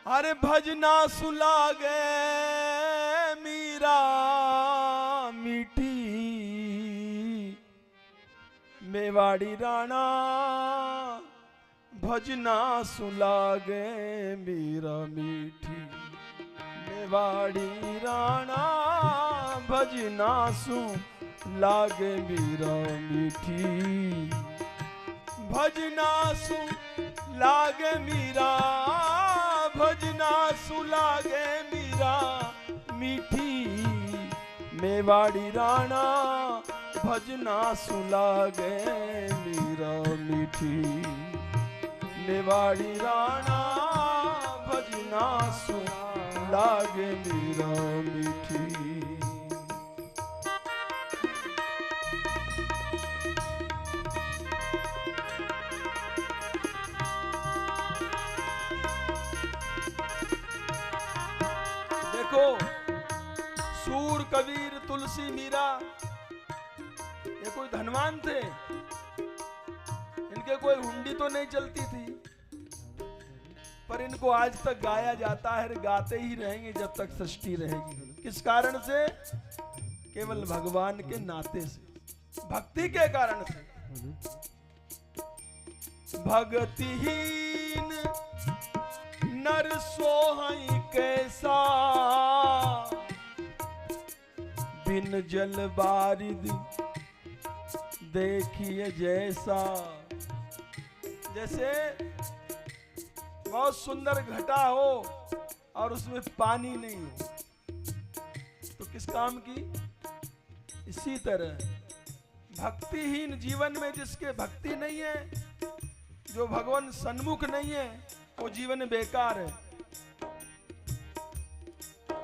अरे भजना सुलागे मीरा मीठी, मेवाड़ी राणा भजना सुलागे मीरा मीठी, मेवाड़ी राणा भजना सुलागे मीरा मीठी, भजना सुलागे मीरा, भजना सुलागे मीरा मीठी, मेवाड़ी राणा भजना सुलागे मीरा मीठी, मेवाड़ी राणा भजना सुलागे मीरा मीठी। देखो, सूर कबीर तुलसी मीरा ये कोई धनवान थे, इनके कोई हुंडी तो नहीं चलती थी, पर इनको आज तक गाया जाता है, गाते ही रहेंगे जब तक सृष्टि रहेगी। किस कारण से? केवल भगवान के नाते से, भक्ति के कारण से। भक्तिहीन नर सोहई कैसा, बिन जल बारिद देखिए जैसा। जैसे बहुत सुंदर घटा हो और उसमें पानी नहीं हो तो किस काम की? इसी तरह भक्तिहीन जीवन में जिसके भक्ति नहीं है, जो भगवान सन्मुख नहीं है, वो जीवन बेकार है।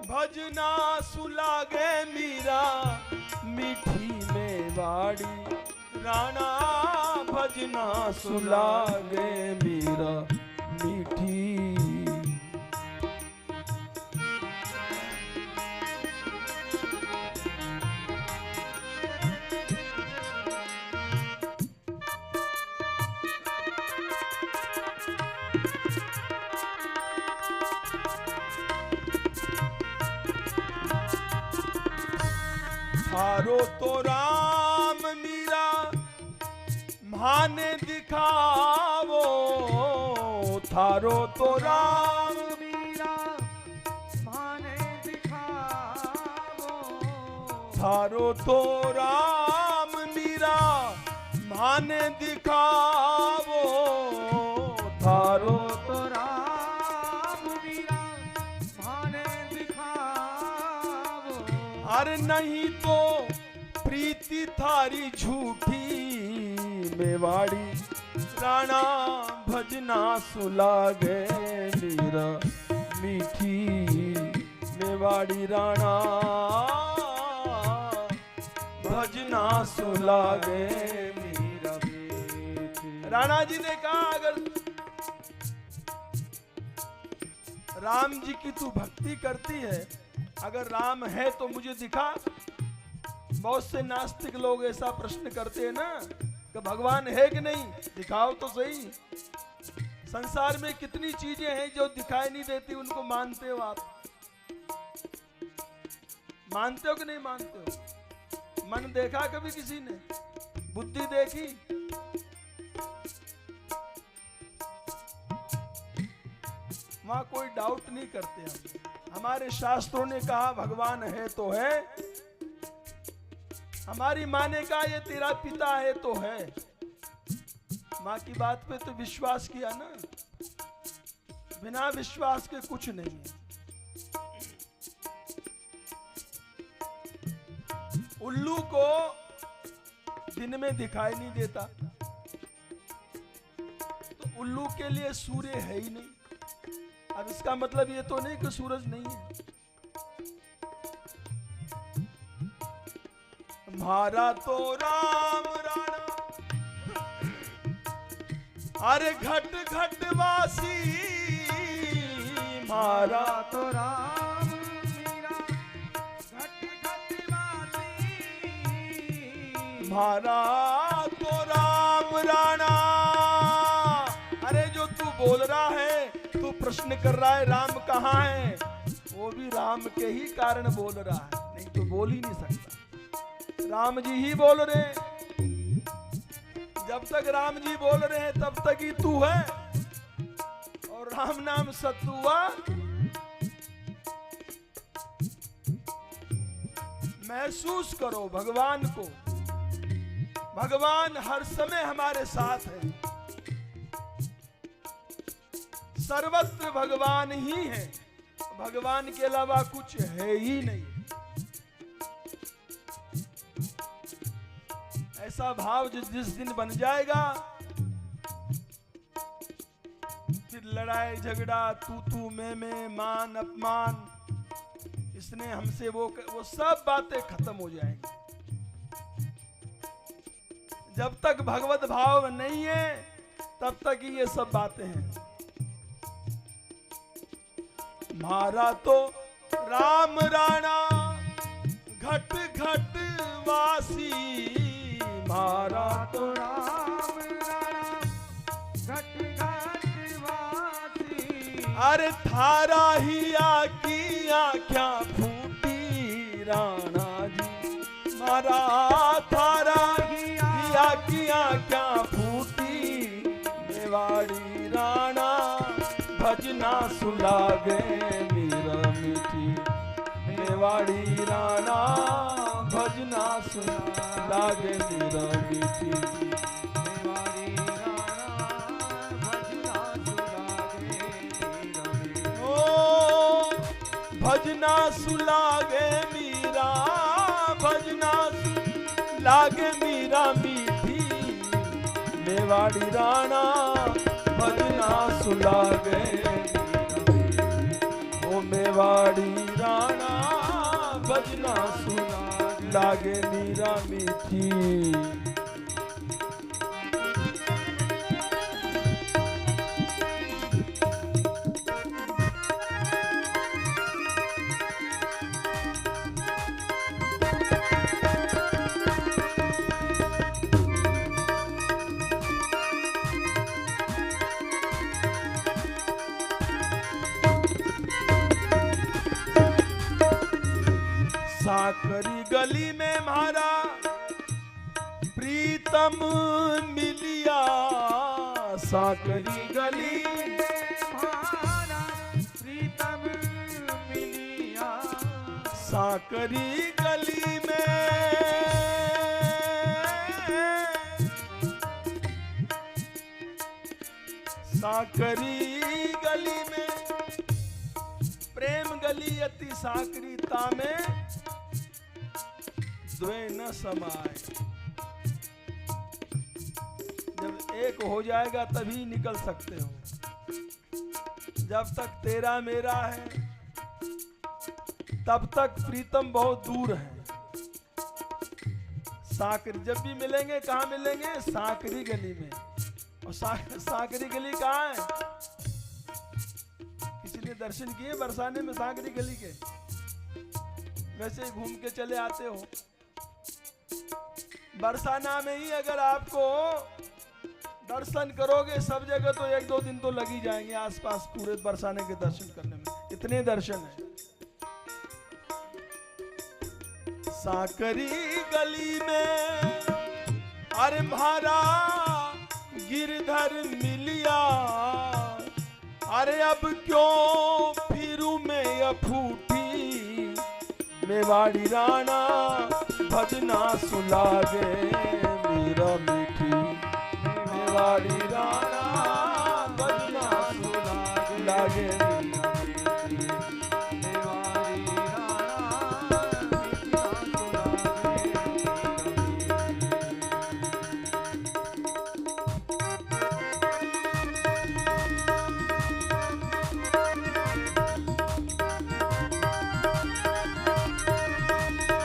भजना सुलागे मीरा मीठी, मेवाड़ी राणा भजना सुलागे मीरा मीठी। थारो तो राम मीरा माने दिखावो, थारो तो राम मीरा माने दिखावो, थारो तो राम मीरा माने दिखावो, थारो तो राम मीरा माने दिखावो। अरे नहीं तो प्रीति थारी झूठी, मेवाड़ी राणा भजना सुलागे मीरा मीठी, मेवाड़ी राणा भजना सुलागे मीरा मीठी। राणा जी ने कहा, अगर राम जी की तू भक्ति करती है, अगर राम है तो मुझे दिखा। बहुत से नास्तिक लोग ऐसा प्रश्न करते हैं ना कि भगवान है कि नहीं, दिखाओ तो सही। संसार में कितनी चीजें हैं जो दिखाई नहीं देती, उनको मानते हो आप? मानते हो कि नहीं मानते हो? मन देखा कभी किसी ने? बुद्धि देखी? वहां कोई डाउट नहीं करते हम। हमारे शास्त्रों ने कहा भगवान है तो है, हमारी माँ ने कहा ये तेरा पिता है तो है। माँ की बात पे तो विश्वास किया ना, बिना विश्वास के कुछ नहीं है। उल्लू को दिन में दिखाई नहीं देता, तो उल्लू के लिए सूर्य है ही नहीं। अब इसका मतलब ये तो नहीं कि सूरज नहीं है। मारा तो राम राणा, अरे घट घट वासी, मारा तो राम मीरा घट घट वासी, मारा तो राम राणा। अरे जो तू बोल रहा है, तू तू प्रश्न कर रहा है राम कहाँ है, वो भी राम के ही कारण बोल रहा है, नहीं तो बोल ही नहीं सकता। राम जी ही बोल रहे हैं, जब तक राम जी बोल रहे हैं तब तक ही तू है, और राम नाम सत्य हुआ। महसूस करो भगवान को, भगवान हर समय हमारे साथ है, सर्वत्र भगवान ही है, भगवान के अलावा कुछ है ही नहीं। ऐसा भाव जिस दिन बन जाएगा, फिर लड़ाई झगड़ा, तू मैं, मान अपमान, इसने हमसे वो सब बातें खत्म हो जाएंगी। जब तक भगवत भाव नहीं है तब तक ही ये सब बातें हैं। मारा तो राम राणा घट घट वासी, मारा तो राम राणा घट घट वासी, अरे थारा ही आकी आँख्या फूटी राणा जी, मारा थारा ही आकी आँख्या फूटी, मेवाड़ी राणा भजना सुलागे मीरा मीठी, मेवाड़ी राणा भजना सुलागे मीरा मीठी, मेवाड़ी राणा भजना सुलागे मीरा मीठी, ओ भजना सुलागे मीरा, भजना सुलागे मीरा मीठी, मेवाड़ी राणा भजना सुलागे, ओ मेवाड़ी राणा भजना सुलागे मीरा मीठी। साकरी गली में म्हारा प्रीतम मिलिया, साकरी गली में म्हारा प्रीतम मिलिया, साकरी गली में, साकरी गली में, प्रेम गली अति साकरीता में द्वे न समाए। जब एक हो जाएगा तभी निकल सकते हो, जब तक तेरा मेरा है तब तक प्रीतम बहुत दूर है। साकरी जब भी मिलेंगे कहाँ मिलेंगे? साकरी गली में। और साकरी गली कहाँ है? किसी ने दर्शन किए बरसाने में साकरी गली के? वैसे ही घूम के चले आते हो। बरसाना में ही अगर आपको दर्शन करोगे सब जगह तो 1-2 दिन तो लग ही जाएंगे आसपास पूरे बरसाने के दर्शन करने में, इतने दर्शन है। साकरी गली में अरे म्हारा गिरधर मिलिया, अरे अब क्यों फिरू में अफूटी, मेवाड़ी राणा भजना सुलागे मीरा मीठी, मेवाड़ी राणा भजना सुलागे मीरा मीठी, मेवाड़ी राणा भजना सुलागे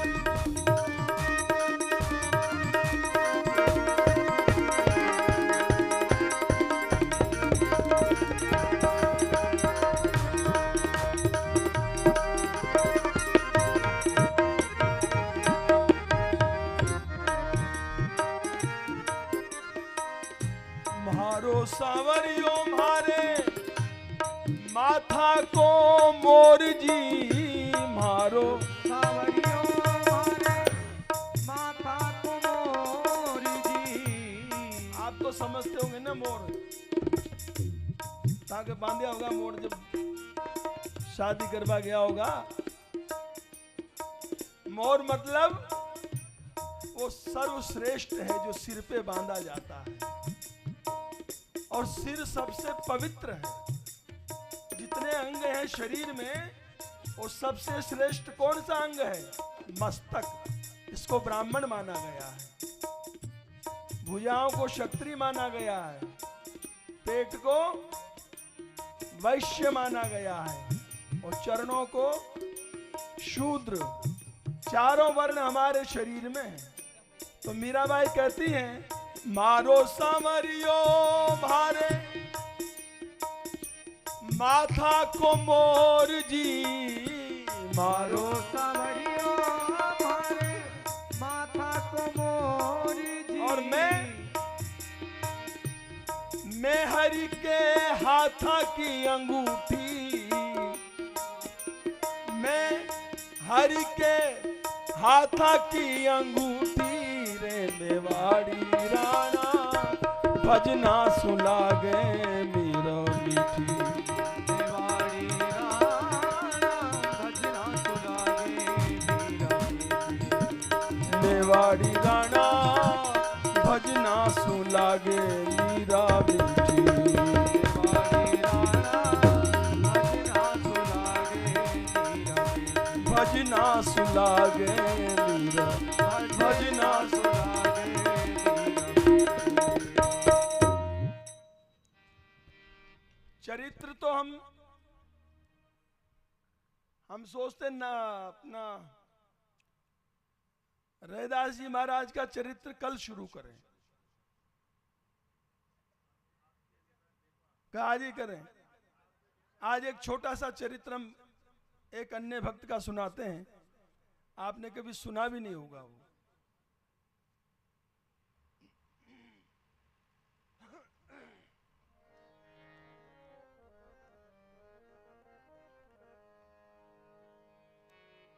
म्हारो सावरियो म्हारे माथा को मोर जी मारो सावरियो मारे माथा को मोर जी। आप तो समझते होंगे ना मोर, ताकि बांधे होगा मोर जब शादी करवा गया होगा। मोर मतलब वो सर्वश्रेष्ठ है जो सिर पे बांधा जाता है, और सिर सबसे पवित्र है। जितने अंग हैं शरीर में, वो सबसे श्रेष्ठ कौन सा अंग है? मस्तक। इसको ब्राह्मण माना गया है, भुजाओं को क्षत्रिय माना गया है, पेट को वैश्य माना गया है, और चरणों को शूद्र। चारों वर्ण हमारे शरीर में है। तो मीराबाई कहती हैं, मारो सावरियो भारे माथा को मोर जी मारो। सावरियो मारे माथा को मोर जी। और मैं हरि के हाथा की अंगूठी, मैं हरि के हाथा की अंगूठी रे मेवाड़ी राणा भजना सुलागे मीरा मीठी। मेवाड़ी राणा भजना सुनागे मीरा मीठी। मेवाड़ी राणा भजना सुलागे मीरा मीठी। मेवाड़ी राणा भजना सुनागे मीरा मीठी। भजना सुलागे मीरा भजना सुनागे मीरा मीठी। चरित्र तो हम सोचते ना अपना रैदास जी महाराज का चरित्र कल शुरू करें, क्या आज ही करें? आज एक छोटा सा चरित्र हम एक अन्य भक्त का सुनाते हैं, आपने कभी सुना भी नहीं होगा वो।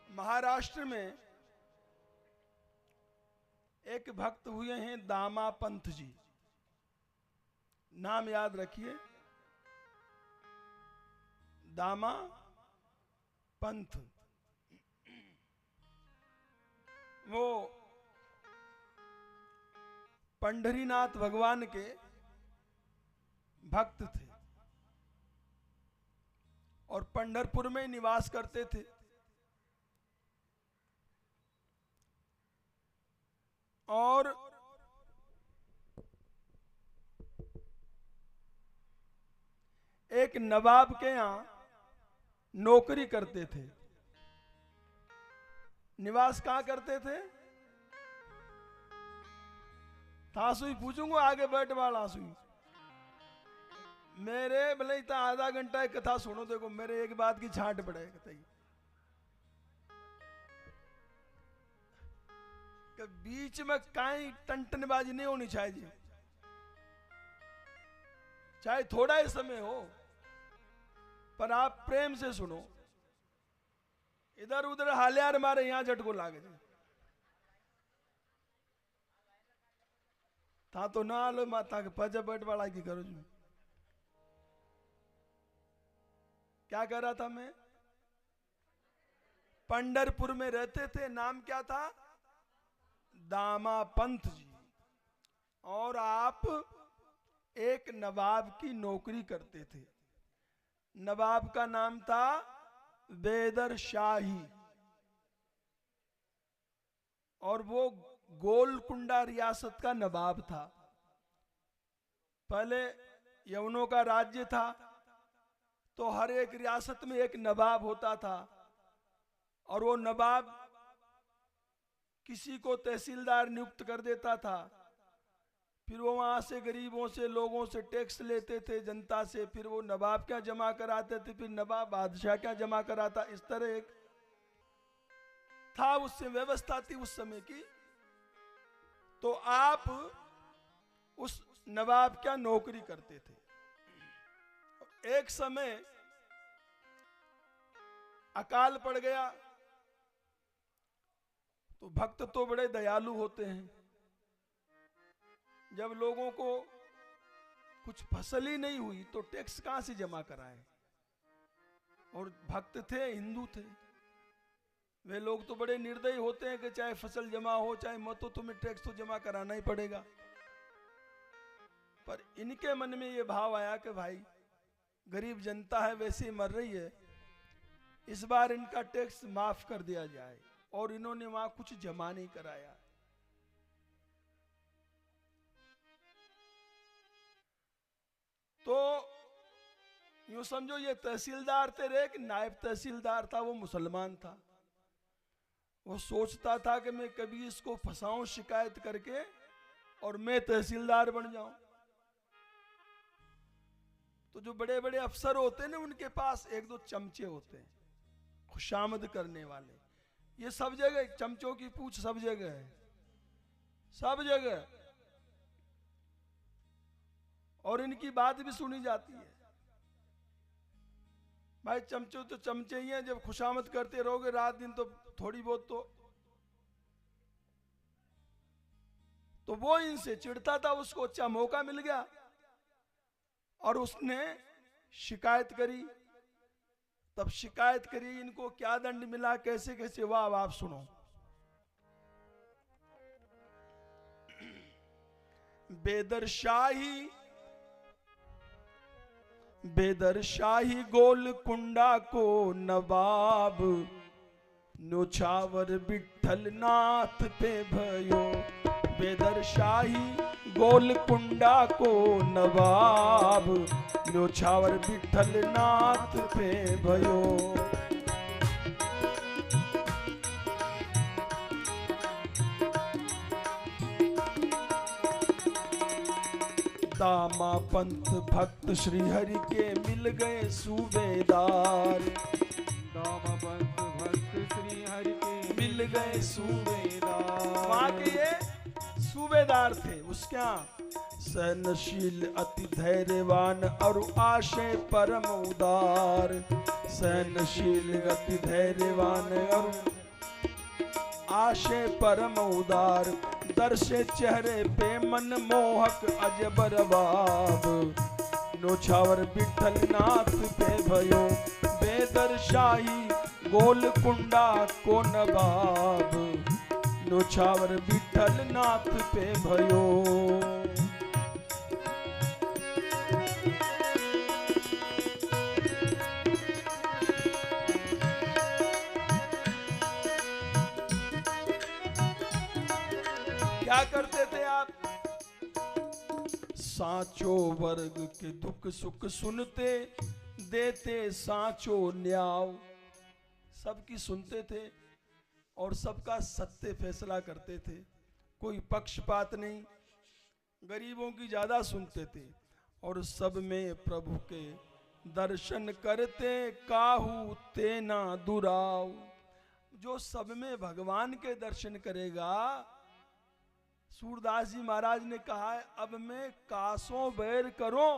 महाराष्ट्र में एक भक्त हुए हैं दामा पंथ जी, नाम याद रखिए, दामा पंथ। वो पंढरीनाथ भगवान के भक्त थे और पंढरपुर में निवास करते थे। और एक नवाब के यहां नौकरी करते थे। निवास कहां करते थे? तासुई पूछूंगा आगे बैठ वाला सुई मेरे भले इतना आधा घंटा एक कथा सुनो, देखो मेरे एक बात की छांट पड़े कि बीच में कहीं टंटनबाजी नहीं होनी चाहिए, चाहे थोड़ा ही समय हो, पर आप प्रेम से सुनो। इधर उधर हालियार मारे यहां झटको लागे था तो ना लो माता के पज बैठ वाला की करो जी। क्या कर रहा था मैं? पंढरपुर में रहते थे, नाम क्या था? दामा पंथ जी। और आप एक नवाब की नौकरी करते थे। नवाब का नाम था बेदर शाही, और वो गोलकुंडा रियासत का नवाब था। पहले यवनों का राज्य था, तो हर एक रियासत में एक नवाब होता था, और वो नवाब किसी को तहसीलदार नियुक्त कर देता था। फिर वो वहां से गरीबों से, लोगों से टैक्स लेते थे, जनता से। फिर वो नवाब क्या जमा कराते थे, फिर नवाब बादशाह क्या जमा कराता। इस तरह एक था उससे व्यवस्था थी उस समय की। तो आप उस नवाब क्या नौकरी करते थे। एक समय अकाल पड़ गया तो भक्त तो बड़े दयालु होते हैं, जब लोगों को कुछ फसल ही नहीं हुई तो टैक्स कहां से जमा कराए। और भक्त थे, हिंदू थे, वे लोग तो बड़े निर्दयी होते हैं कि चाहे फसल जमा हो चाहे मत हो, तुम्हें टैक्स तो जमा कराना ही पड़ेगा। पर इनके मन में ये भाव आया कि भाई गरीब जनता है, वैसे ही मर रही है, इस बार इनका टैक्स माफ कर दिया जाए। और इन्होंने वहां कुछ जमा नहीं कराया। तो यूं समझो ये तहसीलदार थे, कि नायब तहसीलदार था, वो मुसलमान था। वो सोचता था कि मैं कभी इसको फंसाऊं शिकायत करके और मैं तहसीलदार बन जाऊं। तो जो बड़े बड़े अफसर होते हैं ना, उनके पास एक दो चमचे होते हैं खुशामद करने वाले। ये सब जगह चमचों की पूछ सब जगह है, सब जगह, और इनकी बात भी सुनी जाती है। भाई चमचे तो चमचे ही हैं, जब खुशामद करते रहोगे रात दिन तो थोड़ी बहुत तो वो इनसे चिढ़ता था। उसको अच्छा मौका मिल गया और उसने शिकायत करी। तब शिकायत करी, इनको क्या दंड मिला, कैसे कैसे, वाह आप सुनो। बेदरशाही गोलकुंडा को नवाब, न्योछावर विठ्ठल नाथ पे भयो। बेदरशाही गोलकुंडा को नवाब, न्योछावर विठ्ठल नाथ पे भयो। दामा पंथ भक्त श्री हरि के मिल गए सूबेदार। दामा पंथ भक्त श्री हरि के मिल गए सूबेदार। वहां के ये सूबेदार थे। उसका सहनशील अति धैर्यवान और आशय परम उदार। सहनशील अति धैर्यवान और आशय परम उदार। दर्शे चेहरे पे मन मोहक अजबर बाब। न्योछावर विठ्ठल नाथ पे भयो। बेदरशाही गोलकुंडा को नवाब। न्योछावर विठ्ठल नाथ पे भयो। क्या करते थे आप? साचो वर्ग के दुख सुख सुनते, देते साचो न्याय। सबकी सुनते थे और सबका सत्य फैसला करते थे, कोई पक्षपात नहीं। गरीबों की ज्यादा सुनते थे और सब में प्रभु के दर्शन करते, काहू तेना दुराव। जो सब में भगवान के दर्शन करेगा, सूरदास जी महाराज ने कहा है, अब मैं कासों बैर करूं,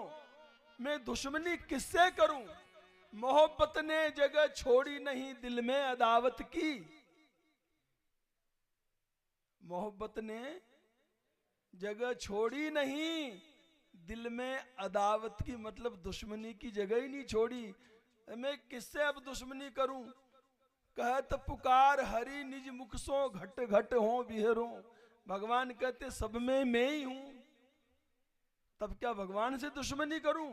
मैं दुश्मनी किससे करूं। मोहब्बत ने जगह छोड़ी नहीं, दिल में अदावत की। मोहब्बत ने जगह छोड़ी नहीं, दिल में अदावत की, मतलब दुश्मनी की जगह ही नहीं छोड़ी। मैं किससे अब दुश्मनी करूं। कहत पुकार हरि निज मुख सो, घट घट हो बिहरो। भगवान कहते सब में मैं ही हूं, तब क्या भगवान से दुश्मनी करूं।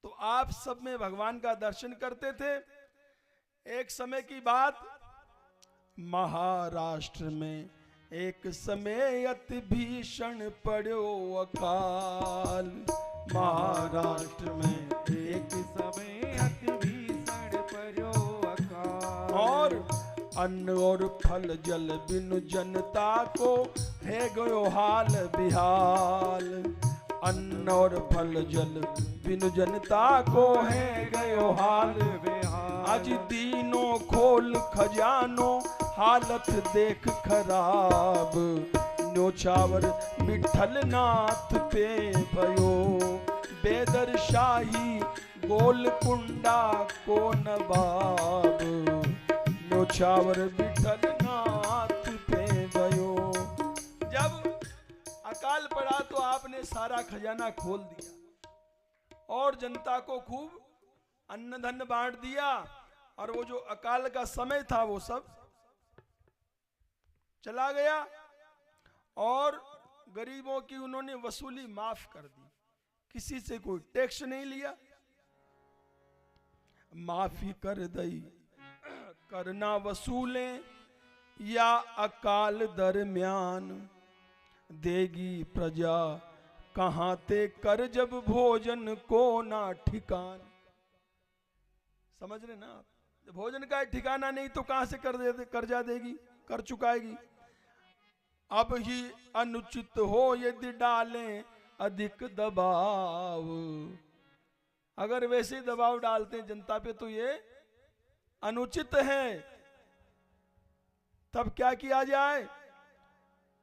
तो आप सब में भगवान का दर्शन करते थे। एक समय की बात, महाराष्ट्र में एक समय अति भीषण पड़ो अकाल। महाराष्ट्र में एक समय अति भीषण पड़ो अकाल। और अन्न और फल जल बिनु जनता को है गयो हाल बिहाल। अन्न और फल जल बिनु जनता को है गयो हाल बिहाल। आज दीनों खोल खजानो, हालत देख खराब। न्योछावर विठ्ठल नाथ पे भयो। बेदरशाही गोलकुंडा को नवाब, न्योछावर विठल नाथ पे भयो। जब अकाल पड़ा तो आपने सारा खजाना खोल दिया और जनता को खूब अन्न धन बांट दिया, और वो जो अकाल का समय था वो सब चला गया, और गरीबों की उन्होंने वसूली माफ कर दी, किसी से कोई टैक्स नहीं लिया। माफी कर दई करना वसूलें या अकाल दरमियान, देगी प्रजा कहां ते कर जब भोजन को ना ठिकान। समझ रहे ना आप, जब भोजन का ठिकाना नहीं तो कहां से कर्जा देगी, कर चुकाएगी। अब ही अनुचित हो यदि डालें अधिक दबाव, अगर वैसे दबाव डालते हैं जनता पे तो ये अनुचित है। तब क्या किया जाए?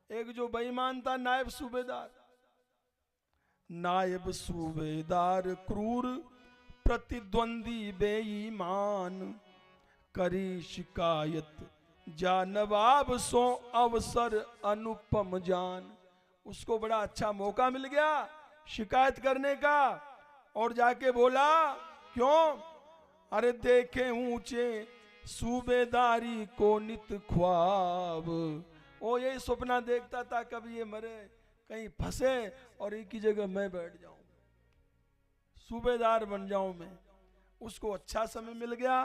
एक जो बेईमान था नायब सूबेदार, नायब सूबेदार क्रूर प्रतिद्वंदी बेईमान, करी शिकायत जा नवाब सो अवसर अनुपम जान। उसको बड़ा अच्छा मौका मिल गया शिकायत करने का, और जाके बोला क्यों? अरे देखे ऊंचे सूबेदारी को नित ख्वाब। वो यही सपना देखता था कभी ये मरे, कहीं फंसे और एक ही जगह मैं बैठ जाऊं, सूबेदार बन जाऊं मैं। उसको अच्छा समय मिल गया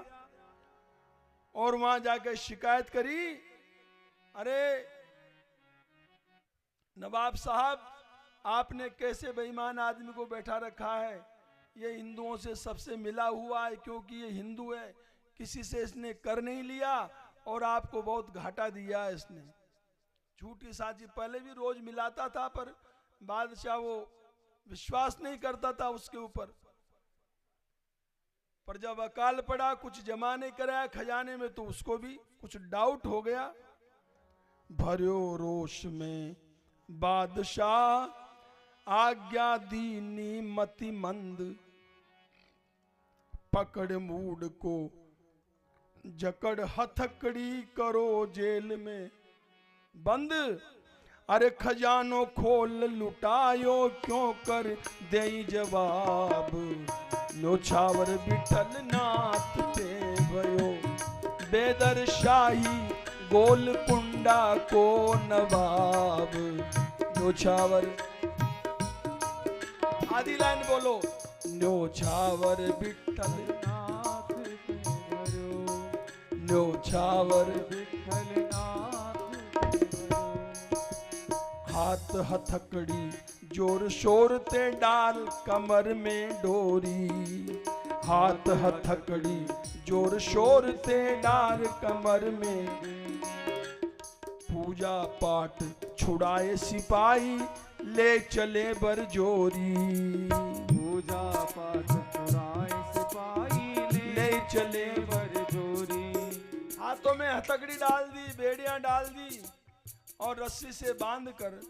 और वहां जाकर शिकायत करी, अरे नवाब साहब आपने कैसे बेईमान आदमी को बैठा रखा है, ये हिंदुओं से सबसे मिला हुआ है क्योंकि ये हिंदू है, किसी से इसने कर नहीं लिया और आपको बहुत घाटा दिया है इसने। झूठी साची पहले भी रोज मिलाता था पर बादशाह वो विश्वास नहीं करता था उसके ऊपर। पर जब अकाल पड़ा, कुछ जमा नहीं कराया खजाने में, तो उसको भी कुछ डाउट हो गया। भर्यो रोष में बादशाह आज्ञा दीनी मति मंद, पकड़ मूड को जकड़ हथकड़ी करो जेल में बंद। अरे खजानो खोल लुटायो क्यों कर देई जवाब, न्योछावर विठल नाथ पे भयो, बेदर शाही गोलकुंडा को नवाब, न्योछावर। आधी लाइन बोलो, न्योछावर विठल नाथ पे भयो, न्योछावर विठल नाथ पे भयो। हाथ हथकड़ी जोर शोर ते डाल कमर में डोरी, हाथ हथकड़ी जोर शोर ते डाल कमर में, पूजा पाठ छुड़ाए सिपाही ले चले बरजोरी, पूजा पाठ छुड़ाए सिपाही ले चले बरजोरी। हाथों में हथकड़ी डाल दी, बेड़ियां डाल दी और रस्सी से बांधकर,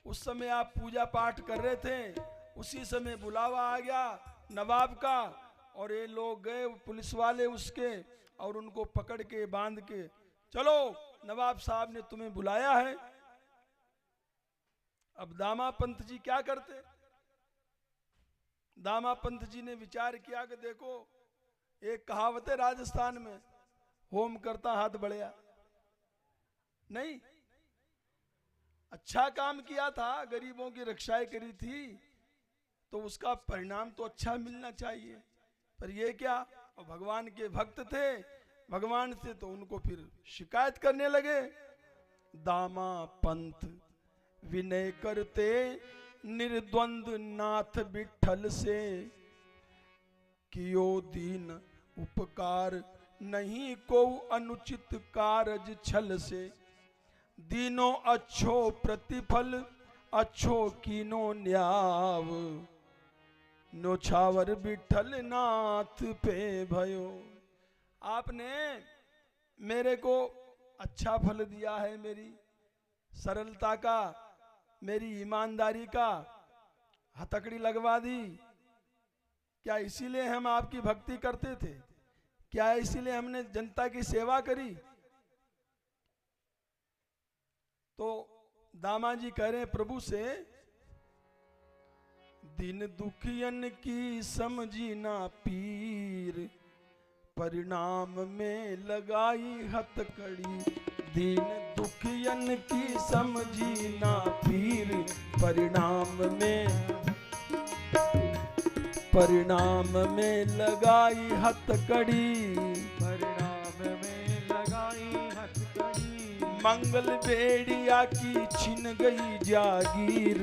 उस समय आप पूजा पाठ कर रहे थे, उसी समय बुलावा आ गया नवाब का, और ये लोग गए पुलिस वाले उसके और उनको पकड़ के बांध के, चलो नवाब साहब ने तुम्हें बुलाया है। अब दामा पंत जी क्या करते? दामा पंत जी ने विचार किया कि देखो एक कहावत है राजस्थान में, होम करता हाथ बढ़िया नहीं। अच्छा काम किया था, गरीबों की रक्षाएं करी थी, तो उसका परिणाम तो अच्छा मिलना चाहिए। पर ये क्या, और भगवान के भक्त थे, भगवान से तो उनको फिर शिकायत करने लगे। दामा पंथ विनय करते निर्द्वंद नाथ विठल से, कियो दीन उपकार नहीं को अनुचित कारज छल से, दीनो अच्छो प्रतिफल अच्छो कीनो न्याव, न्योछावर विठल नाथ पे भयो। आपने मेरे को अच्छा फल दिया है, मेरी सरलता का, मेरी ईमानदारी का, हथकड़ी लगवा दी, क्या इसीलिए हम आपकी भक्ति करते थे? क्या इसीलिए हमने जनता की सेवा करी? तो दामा जी कह रहे हैं प्रभु से, दिन दुखियन की समझी ना पीर, परिणाम में लगाई हथकड़ी। दीन दुखियन की समझी ना पीर, परिणाम में लगाई हथकड़ी। परिणाम में लगाई हथकड़ी। मंगल बेड़िया की छिन गई जागीर,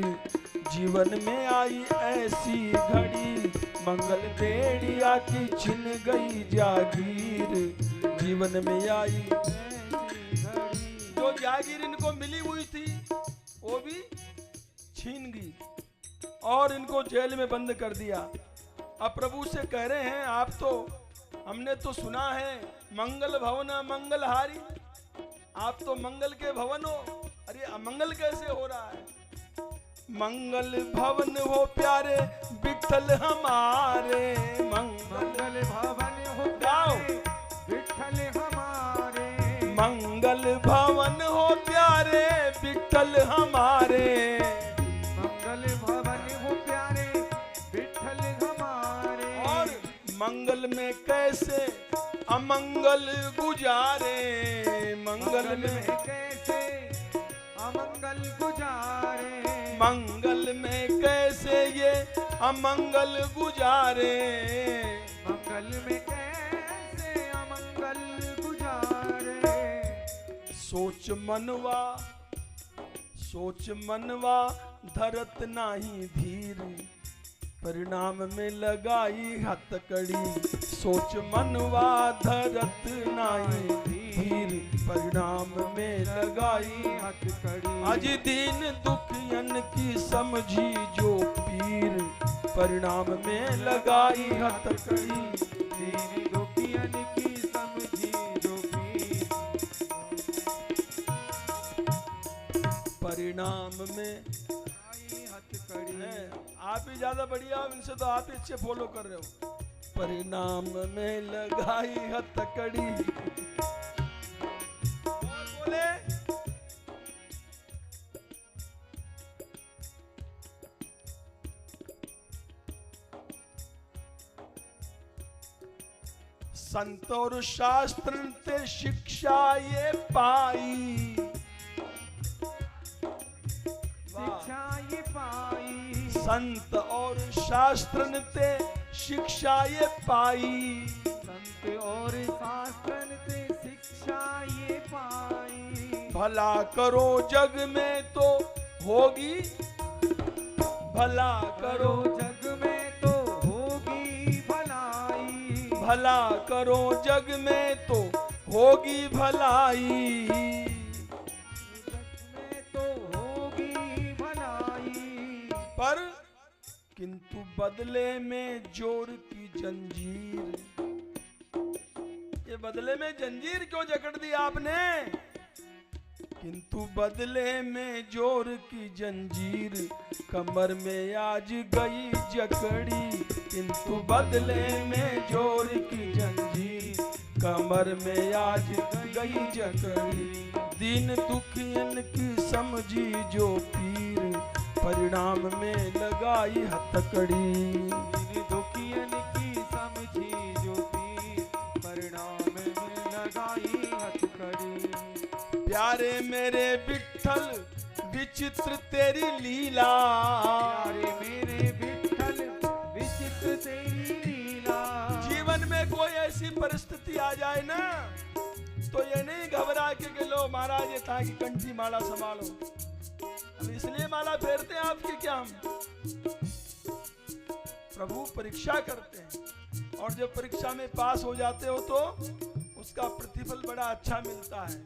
जीवन में आई ऐसी घड़ी। मंगल बेड़िया की छिन गई जागीर, जीवन में आई ऐसी घड़ी। जो जागीर इनको मिली हुई थी वो भी छीन गई और इनको जेल में बंद कर दिया। अब प्रभु से कह रहे हैं, आप तो, हमने तो सुना है मंगल भवन मंगलहारी, आप तो मंगल के भवन हो, अरे अमंगल कैसे हो रहा है? मंगल भवन हो प्यारे विठ्ठल हमारे, मंगल भवन हो प्यारे विठ्ठल हमारे। मंगल भवन हो प्यारे विठ्ठल हमारे। मंगल भवन हो प्यारे विठ्ठल हमारे। और मंगल में कैसे अमंगल गुजारे, मंगल में कैसे अमंगल गुजारे। मंगल में कैसे ये अमंगल गुजारे। मंगल में कैसे अमंगल गुजारे। सोच मनवा धरत नाही धीर, परिणाम में लगाई हथकड़ी। सोच मनवा धरत नाही धीर, परिणाम में लगाई हथकड़ी। आज दीन दुखियन की समझी जो पीर, परिणाम में लगाई हथकड़ी। दीन दुखियन की समझी जो पीर, परिणाम में लगाई हथकड़ी। आप ही ज्यादा बढ़िया हो, इनसे तो आप ही अच्छे फॉलो कर रहे हो। परिणाम में लगाई हथकड़ी। और बोले, संत और शास्त्र ते शिक्षा ये पाई, शिक्षा ये पाई। संत और शास्त्र ते शिक्षा ये पाई। संत और शास्त्र ते शिक्षा ये पाई। भला करो जग में तो होगी, भला करो जग में तो होगी भलाई। भला करो जग में तो होगी भलाई। जग में तो होगी भलाई। पर किंतु बदले में जोर की जंजीर, ये बदले में जंजीर क्यों जकड़ दी आपने? किंतु बदले में जोर की जंजीर, कमर में आज गई जकड़ी। किंतु बदले में जोर की जंजीर, कमर में आज गई जकड़ी। दीन दुखियन की समझी जो पीर, परिणाम में लगाई हथकड़ी। दीन दुखियन की समझी जो पीर, परिणाम में लगाई हथकड़ी। प्यारे मेरे विठ्ठल विचित्र तेरी लीला, प्यारे मेरे विठ्ठल विचित्र तेरी लीला। जीवन में कोई ऐसी परिस्थिति आ जाए ना, तो ये नहीं घबरा के लो महाराज ये था कि कंठी माला संभालो। अब इसलिए माला फेरते हैं आपकी क्या हम? प्रभु परीक्षा करते हैं, और जब परीक्षा में पास हो जाते हो तो उसका प्रतिफल बड़ा अच्छा मिलता है।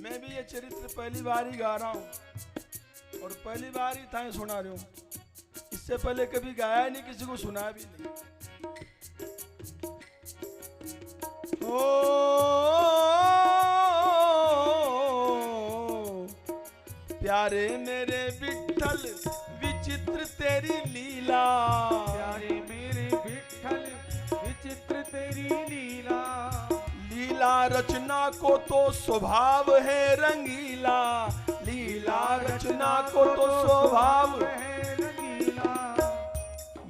मैं भी ये चरित्र पहली बार ही गा रहा हूँ, और पहली बार ही था सुना रहा हूँ। इससे पहले कभी गाया नहीं, किसी को सुना भी नहीं। प्यारे मेरे विठ्ठल विचित्र तेरी लीला, प्यारे मेरे रचना को तो स्वभाव है रंगीला, लीला रचना को तो स्वभाव है रंगीला।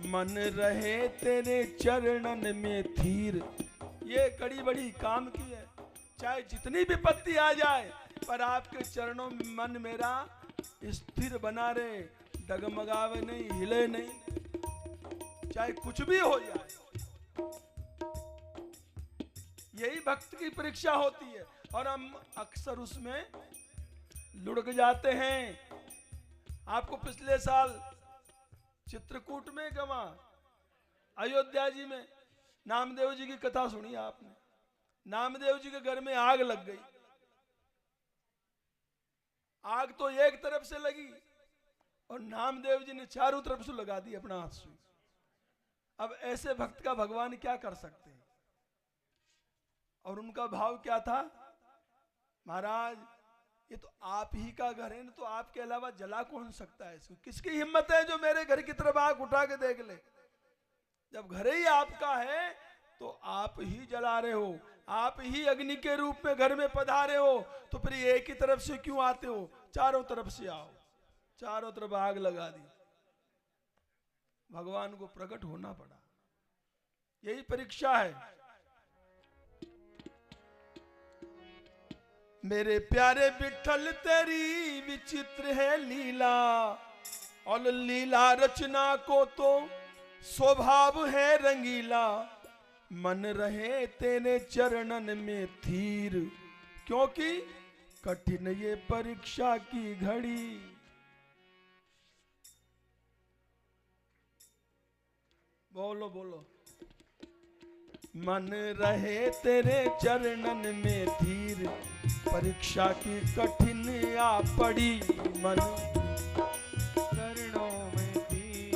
मन रहे तेरे चरणन में थीर। ये कड़ी बड़ी काम की है, चाहे जितनी विपत्ति आ जाए पर आपके चरणों में मन मेरा स्थिर बना रहे, डगमगावे नहीं, हिले नहीं, चाहे कुछ भी हो जाए। यही भक्त की परीक्षा होती है और हम अक्सर उसमें लुढ़क जाते हैं। आपको पिछले साल चित्रकूट में गवा अयोध्या जी में नामदेव जी की कथा सुनी आपने। नामदेव जी के घर में आग लग गई। आग तो एक तरफ से लगी और नामदेव जी ने चारों तरफ से लगा दी अपना हाथ से। अब ऐसे भक्त का भगवान क्या कर सकते हैं? और उनका भाव क्या था? महाराज ये तो आप ही का घर है ना, तो आपके अलावा जला कौन सकता है इसको? किसकी हिम्मत है जो मेरे घर की तरफ आग उठा के देख ले? जब घर ही आपका है तो आप ही जला रहे हो, आप ही अग्नि के रूप में घर में पधारे हो, तो फिर एक ही तरफ से क्यों आते हो? चारों तरफ से आओ। चारों तरफ आग लगा दी, भगवान को प्रकट होना पड़ा। यही परीक्षा है। मेरे प्यारे विठल तेरी विचित्र है लीला, और लीला रचना को तो स्वभाव है रंगीला। मन रहे तेरे चरणन में थीर, क्योंकि कठिन ये परीक्षा की घड़ी। बोलो बोलो। मन रहे तेरे चरणन में धीर, परीक्षा की कठिन आ पड़ी। मन चरणों में धीर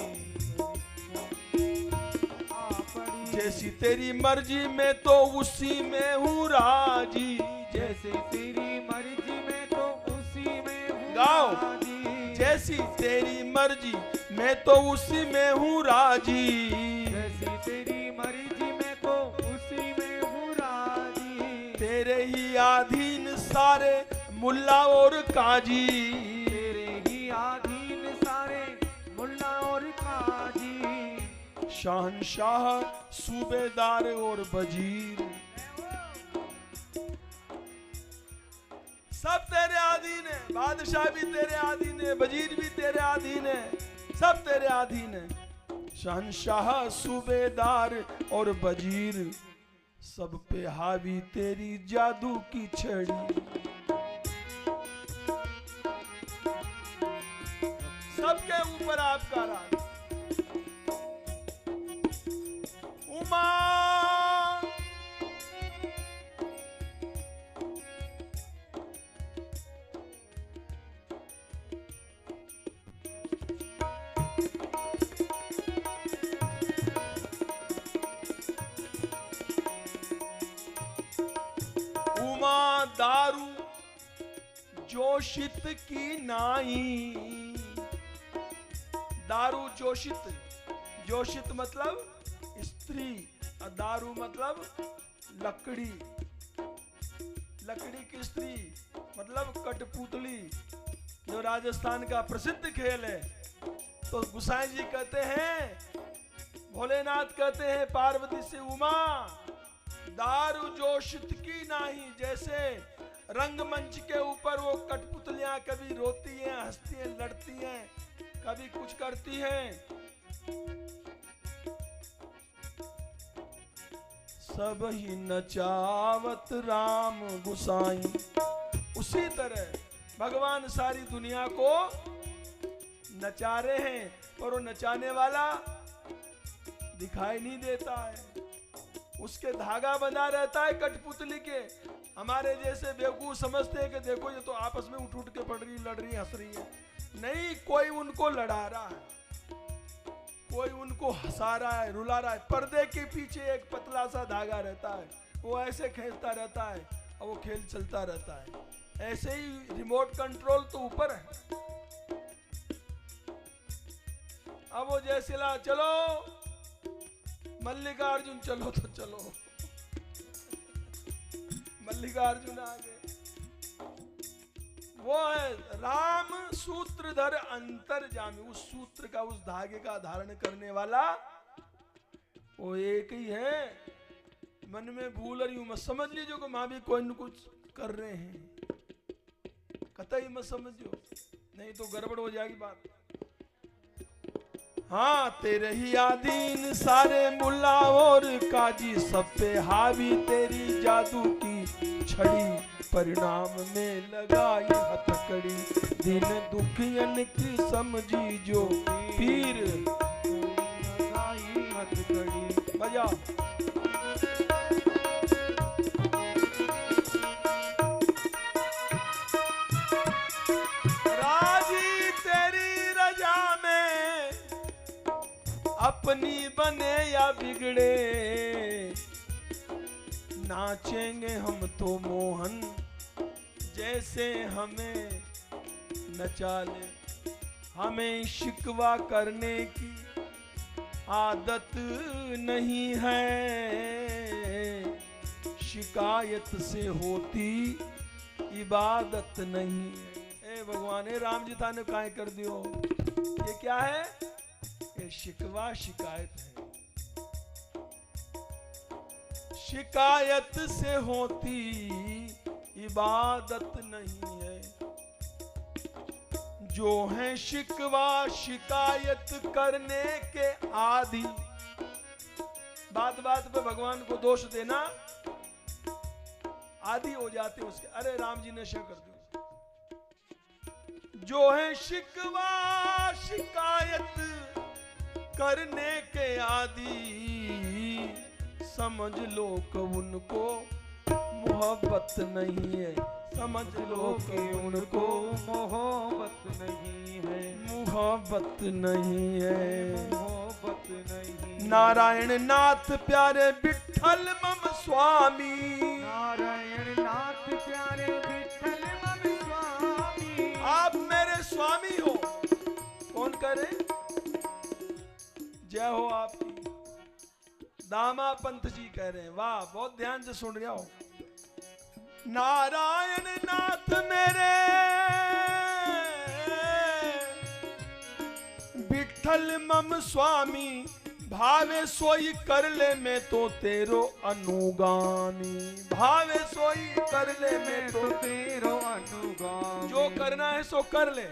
आ पड़ी। जैसी तेरी मर्जी में तो उसी में हूँ राजी। जैसे तेरी मर्जी में तो उसी में हूँ गाओ। राजी। जैसी तेरी मर्जी मैं तो उसी में हूँ राजी। जैसी तेरी मर्जी में तो उसी में हूँ राजी। तेरे ही अधीन सारे मुल्ला और काजी। तेरे ही अधीन सारे मुल्ला और काजी। शहंशाह सूबेदार और वजीर, सब तेरे अधीन है। बादशाह भी तेरे अधीन है, वजीर भी तेरे अधीन है, सब तेरे अधीन है। शहंशाह सूबेदार और वजीर, सब पे हावी तेरी जादू की छड़ी। सबके ऊपर आपका राज। उमा दारू जोशित की नाई। दारू जोशित, जोशित मतलब स्त्री, और दारू मतलब लकड़ी। लकड़ी की स्त्री मतलब कठपुतली, जो राजस्थान का प्रसिद्ध खेल है। तो गुसाई जी कहते हैं, भोलेनाथ कहते हैं पार्वती से, उमा दारू जोशित की नाही। जैसे रंगमंच के ऊपर वो कठपुतलियां कभी रोती हैं, हंसती हैं, लड़ती हैं, कभी कुछ करती हैं। सब ही नचावत राम गुसाई। उसी तरह भगवान सारी दुनिया को नचा रहे हैं, पर वो नचाने वाला दिखाई नहीं देता है। उसके धागा बना रहता है कठपुतली के। हमारे जैसे बेवकूफ समझते हैं कि देखो ये तो आपस में उठ उठ के पड़ रही, लड़ रही, हंस रही है। नहीं, कोई उनको लड़ा रहा है, कोई उनको हंसा रहा है, रुला रहा है। पर्दे के पीछे एक पतला सा धागा रहता है, वो ऐसे खींचता रहता है और वो खेल चलता रहता है। ऐसे ही रिमोट कंट्रोल तो ऊपर है। अब वो जैसे ला, चलो मल्लिकार्जुन चलो तो चलो, मल्लिकार्जुन आ गए। वो है राम सूत्रधर अंतर्जामी, उस सूत्र का, उस धागे का धारण करने वाला वो एक ही है। मन में भूल रही हूं मत समझ लीजिए कि मां भी कोई न कुछ कर रहे हैं, कतई मत समझो, नहीं तो गड़बड़ हो जाएगी बात। हाँ, तेरे ही आदीन सारे मुल्ला और काजी, सब पे हावी तेरी जादू की छड़ी, परिणाम में लगाई हथकड़ी, दिन दुखियन की समझी जो पीर, लगाई हथकड़ी। बजा। राजी तेरी रजा में अपनी बने या बिगड़े, नाचेंगे हम तो मोहन जैसे हमें नचा ले, हमें शिकवा करने की आदत नहीं है, शिकायत से होती इबादत नहीं है। ए भगवान, ए राम जी थाने काहे कर दियो, ये क्या है? ये शिकवा शिकायत है, शिकायत से होती इबादत नहीं है। जो है शिकवा शिकायत करने के आदि, बात बात पे भगवान को दोष देना, आदि हो जाते उसके। अरे राम जी ने शय कर दिया। जो है शिकवा शिकायत करने के आदि, समझ लो कि उनको मोहब्बत नहीं है, समझ लो कि उनको मोहब्बत नहीं है, मोहब्बत नहीं है, मोहब्बत नहीं। नारायण नाथ प्यारे विठ्ठल मम स्वामी, नारायण नाथ प्यारे विठ्ठल मम स्वामी, आप मेरे स्वामी हो। कौन करे? जय हो आपकी। दामा पंत जी कह रहे हैं, वाह, बहुत ध्यान से सुन रहा हो। नारायण नाथ मेरे विठ्ठल मम स्वामी, भावे सोई कर ले मैं तो तेरो अनुगामी, भावे सोई कर ले मैं तो तेरो अनुगामी, जो करना है सो कर ले।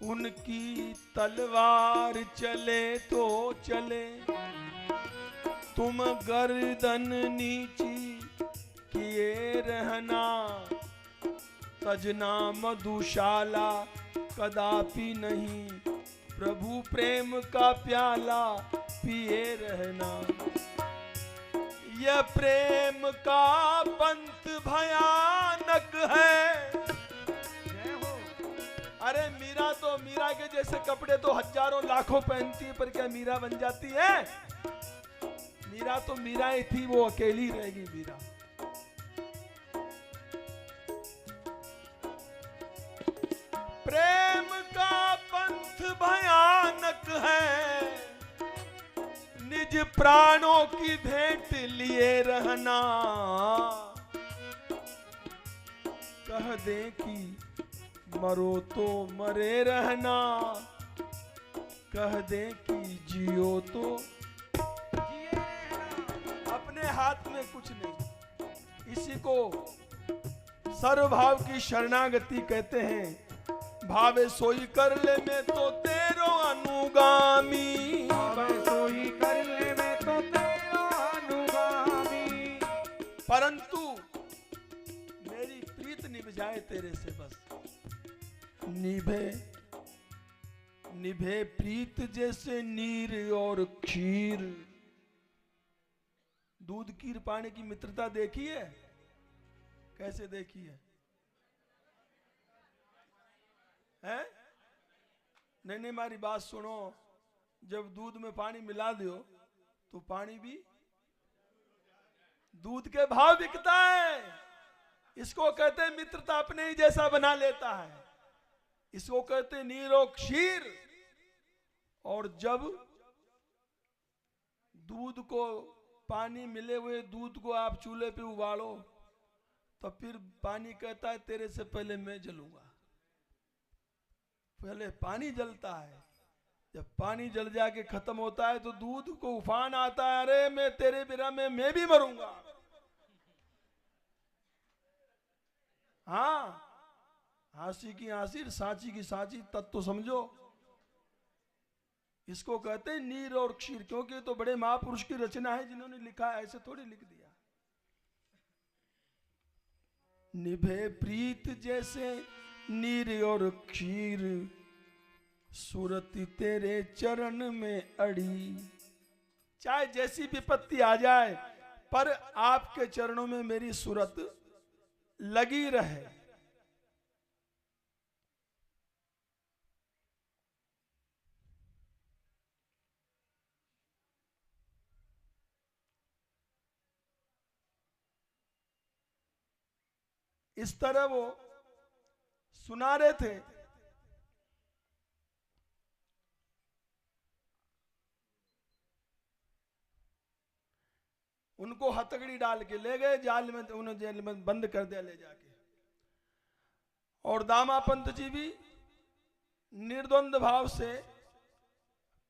उनकी तलवार चले तो चले, तुम गर्दन नीची किए रहना, सजना मधुशाला कदापि नहीं, प्रभु प्रेम का प्याला पिए रहना। यह प्रेम का पंथ भयानक है। अरे मीरा के जैसे कपड़े तो हजारों लाखों पहनती है, पर क्या मीरा बन जाती है? मीरा तो मीरा ही थी, वो अकेली रहेगी मीरा। प्रेम का पंथ भयानक है, निज प्राणों की भेंट लिए रहना, कह दे कि मरो तो मरे रहना, कह दे कि जियो तो जिए रहना। अपने हाथ में कुछ नहीं, इसी को सर्वभाव की शरणागति कहते हैं। भावे सोई कर ले मैं तो तेरो अनुगामी, भावे सोई कर ले मैं तो तेरो अनुगामी, परंतु मेरी प्रीत निभ जाए तेरे से बस। निभे निभे प्रीत जैसे नीर और खीर। दूध खीर पाने की मित्रता देखी है? कैसे देखी है? हैं? नहीं, हमारी बात सुनो। जब दूध में पानी मिला दो तो पानी भी दूध के भाव बिकता है। इसको कहते हैं मित्रता अपने ही जैसा बना लेता है। इसको कहते हैं नीरो क्षीर। और जब दूध को पानी मिले हुए दूध को आप चूल्हे पे उबालो तो फिर पानी कहता है तेरे से पहले मैं जलूंगा। पहले पानी जलता है, जब पानी जल जाके खत्म होता है तो दूध को उफान आता है, अरे मैं तेरे बिना में मैं भी मरूंगा। हाँ, हांसी की हांसी, सांची की सांची, तत्व तो समझो। इसको कहते हैं नीर और क्षीर, क्योंकि तो बड़े महापुरुष की रचना है जिन्होंने लिखा है, ऐसे थोड़ी लिख दिया। निभे प्रीत जैसे नीर और क्षीर, सूरत तेरे चरण में अड़ी। चाहे जैसी विपत्ति आ जाए पर आपके चरणों में मेरी सूरत लगी रहे। इस तरह वो सुना रहे थे। उनको हथकड़ी डाल के ले गए जाल में, उन्हें जेल में बंद कर दिया ले जाके। और दामा पंत जी भी निर्द्वंद भाव से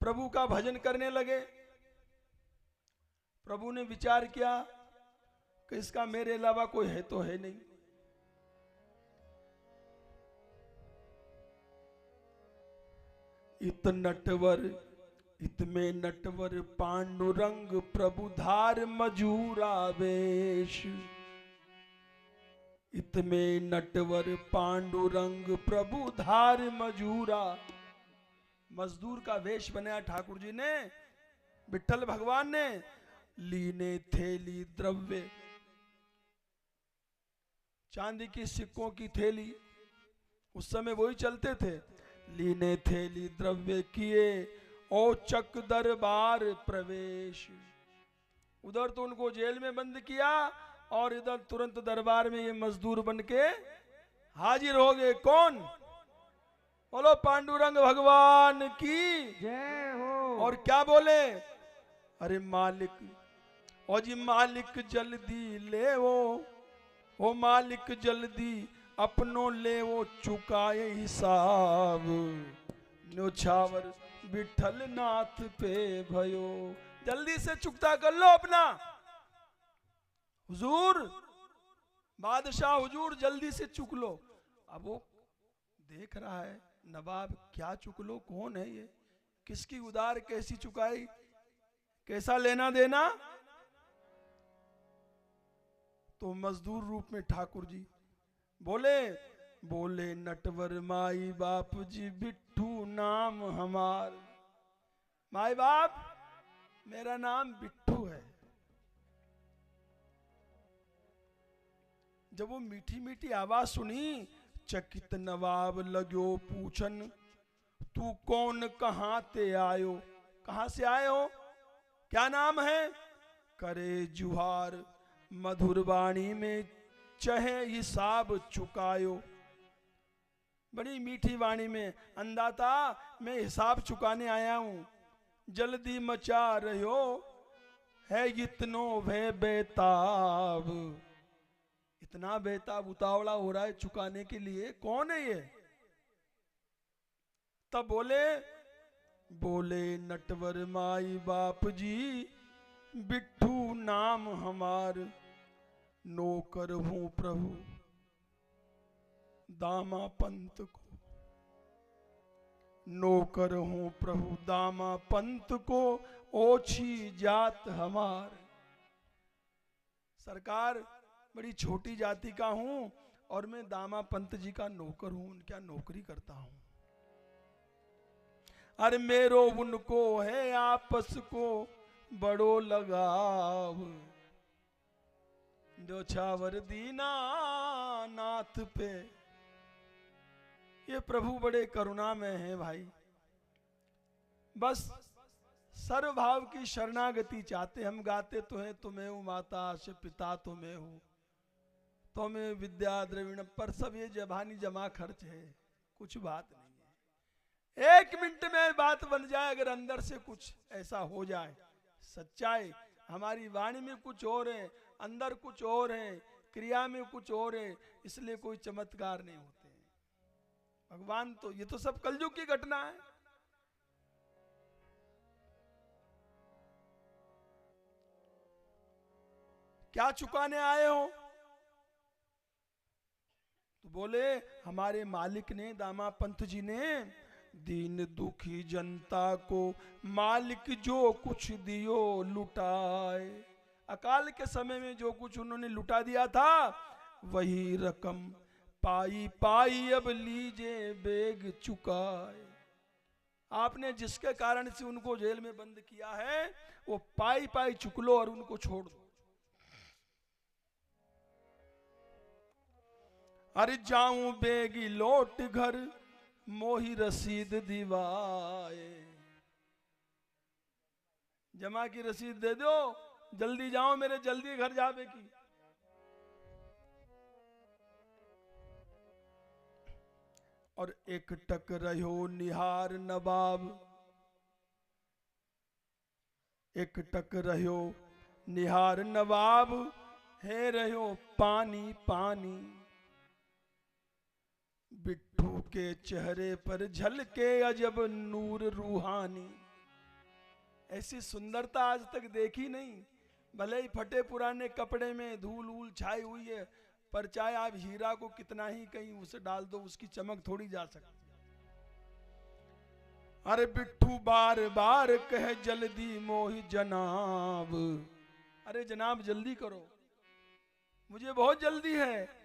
प्रभु का भजन करने लगे। प्रभु ने विचार किया कि इसका मेरे अलावा कोई है तो है नहीं। इत नटवर इतमे नटवर पांडुरंग प्रभु धार मजूरा वेश। इतमे नटवर पांडुरंग प्रभु धार मजूरा। मजदूर का वेश बनाया ठाकुर जी ने, विठल भगवान ने। लीने थैली द्रव्य, चांदी की सिक्कों की थैली, उस समय वही चलते थे। लीने थैली द्रव्य किए औचक दरबार प्रवेश। उधर तो उनको जेल में बंद किया और इधर तुरंत दरबार में ये मजदूर बन के हाजिर हो गए। कौन? बोलो पांडुरंग भगवान की जय हो। और क्या बोले? अरे मालिक, ओ जी मालिक जल्दी ले वो मालिक जल्दी अपनों ले वो चुकाए हिसाब। न्योछावर विठल नाथ पे भयो, जल्दी से चुकता कर लो अपना। हुजूर, बादशाह हुजूर जल्दी से चुक लो। अब वो देख रहा है नवाब, क्या चुक लो, कौन है ये, किसकी उधार कैसी चुकाई, कैसा लेना देना। तो मजदूर रूप में ठाकुर जी बोले नटवर माई बाप जी बिट्ठू नाम हमार। माई बाप, मेरा नाम बिट्ठू है। जब वो मीठी मीठी आवाज सुनी, चकित नवाब लगो पूछन, तू कौन कहां ते आयो। कहां से आए हो, क्या नाम है? करे जुहार मधुर वाणी में चहे हिसाब चुकायो। बड़ी मीठी वाणी में, अंदाता मैं हिसाब चुकाने आया हूं, जल्दी मचा रहो है इतनो भय बेताब। इतना बेताब उतावला हो रहा है चुकाने के लिए, कौन है ये? तब बोले नटवर माई बाप जी बिट्ठू नाम हमार, नौकर हूं प्रभु दामा पंत को। नौकर हूं प्रभु दामा पंत को, ओछी जात हमार। सरकार, बड़ी छोटी जाति का हूं और मैं दामा पंत जी का नौकर हूं, उनका नौकरी करता हूं। अरे मेरो उनको है आपस को बड़ो लगाव, न्योछावर दीना नाथ पे। ये प्रभु बड़े करुणा में है भाई, बस सर्वभाव की शरणागति चाहते। हम गाते तो हैं तुम्हें हूं माता से पिता तो मैं हूं, तुम्हें विद्या द्रविण, पर सब ये जबानी जमा खर्च है, कुछ बात नहीं है। 1 मिनट में बात बन जाए, अगर अंदर से कुछ ऐसा हो जाए, सच्चाई हमारी वाणी में कुछ और है, अंदर कुछ और है, क्रिया में कुछ और है, इसलिए कोई चमत्कार नहीं होते हैं। भगवान तो, ये तो सब कलयुग की घटना है। क्या चुकाने आए हो? तो बोले हमारे मालिक ने, दामा पंत जी ने दीन दुखी जनता को मालिक जो कुछ दियो लुटाए। अकाल के समय में जो कुछ उन्होंने लुटा दिया था वही रकम पाई पाई अब लीजे बेग चुकाए। आपने जिसके कारण से उनको जेल में बंद किया है वो पाई पाई चुक लो और उनको छोड़ दो। अरे जाऊं बेगी लौट घर मोही रसीद दिवाए। जमा की रसीद दे दो, जल्दी जाओ, मेरे जल्दी घर जावे की। और एक टक रहो निहार नवाब, एक टक रहो निहार नवाब, है रहो पानी पानी। बिट्ठू के चेहरे पर झलके अजब नूर रूहानी। ऐसी सुंदरता आज तक देखी नहीं। भले ही फटे पुराने कपड़े में धूल ऊल छाई हुई है, पर चाहे आप हीरा को कितना ही कहीं उसे डाल दो, उसकी चमक थोड़ी जा सकती। अरे बिट्ठू बार बार कहे जल्दी मोहि जनाब। अरे जनाब जल्दी करो, मुझे बहुत जल्दी है।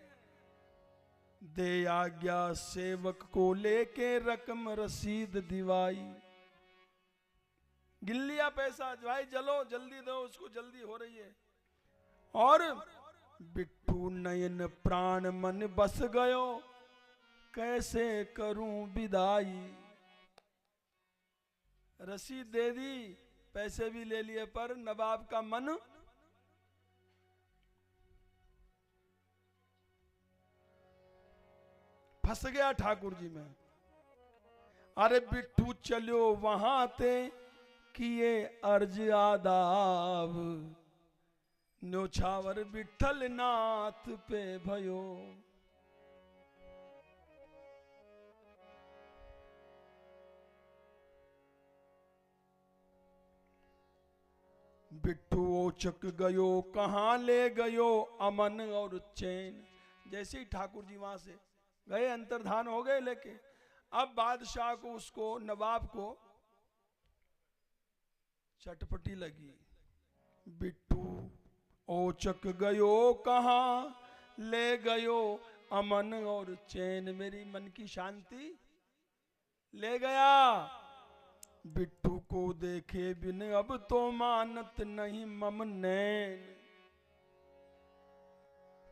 दे आज्ञा सेवक को लेके रकम रसीद दिवाई। गिन लिया पैसा, भाई चलो जल्दी दो, उसको जल्दी हो रही है। और बिट्ठू नयन प्राण मन बस गयो, कैसे करूं विदाई। रसीद दे दी, पैसे भी ले लिए, पर नवाब का मन फंस गया ठाकुर जी में। अरे बिट्ठू चलो वहां ते किए अर्ज आदाब, न्योछावर विठल नाथ पे भयो। बिट्ठू ओचक गयो कहां ले गयो अमन और चैन। जैसे ही ठाकुर जी वहां से गए, अंतर्धान हो गए लेके, अब बादशाह को, उसको नवाब को चटपटी लगी। बिट्ठू ओचक गयो कहां ले गयो अमन और चैन। मेरी मन की शांति ले गया। बिट्ठू को देखे बिन अब तो मानत नहीं मम नैन।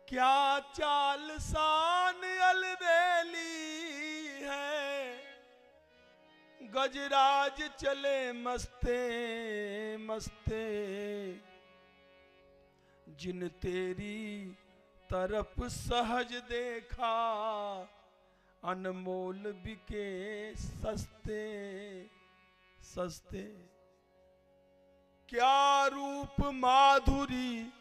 क्या चाल शान अलबेली है, गजराज चले मस्ते मस्ते। जिन तेरी तरफ सहज देखा, अनमोल बिके सस्ते सस्ते। क्या रूप माधुरी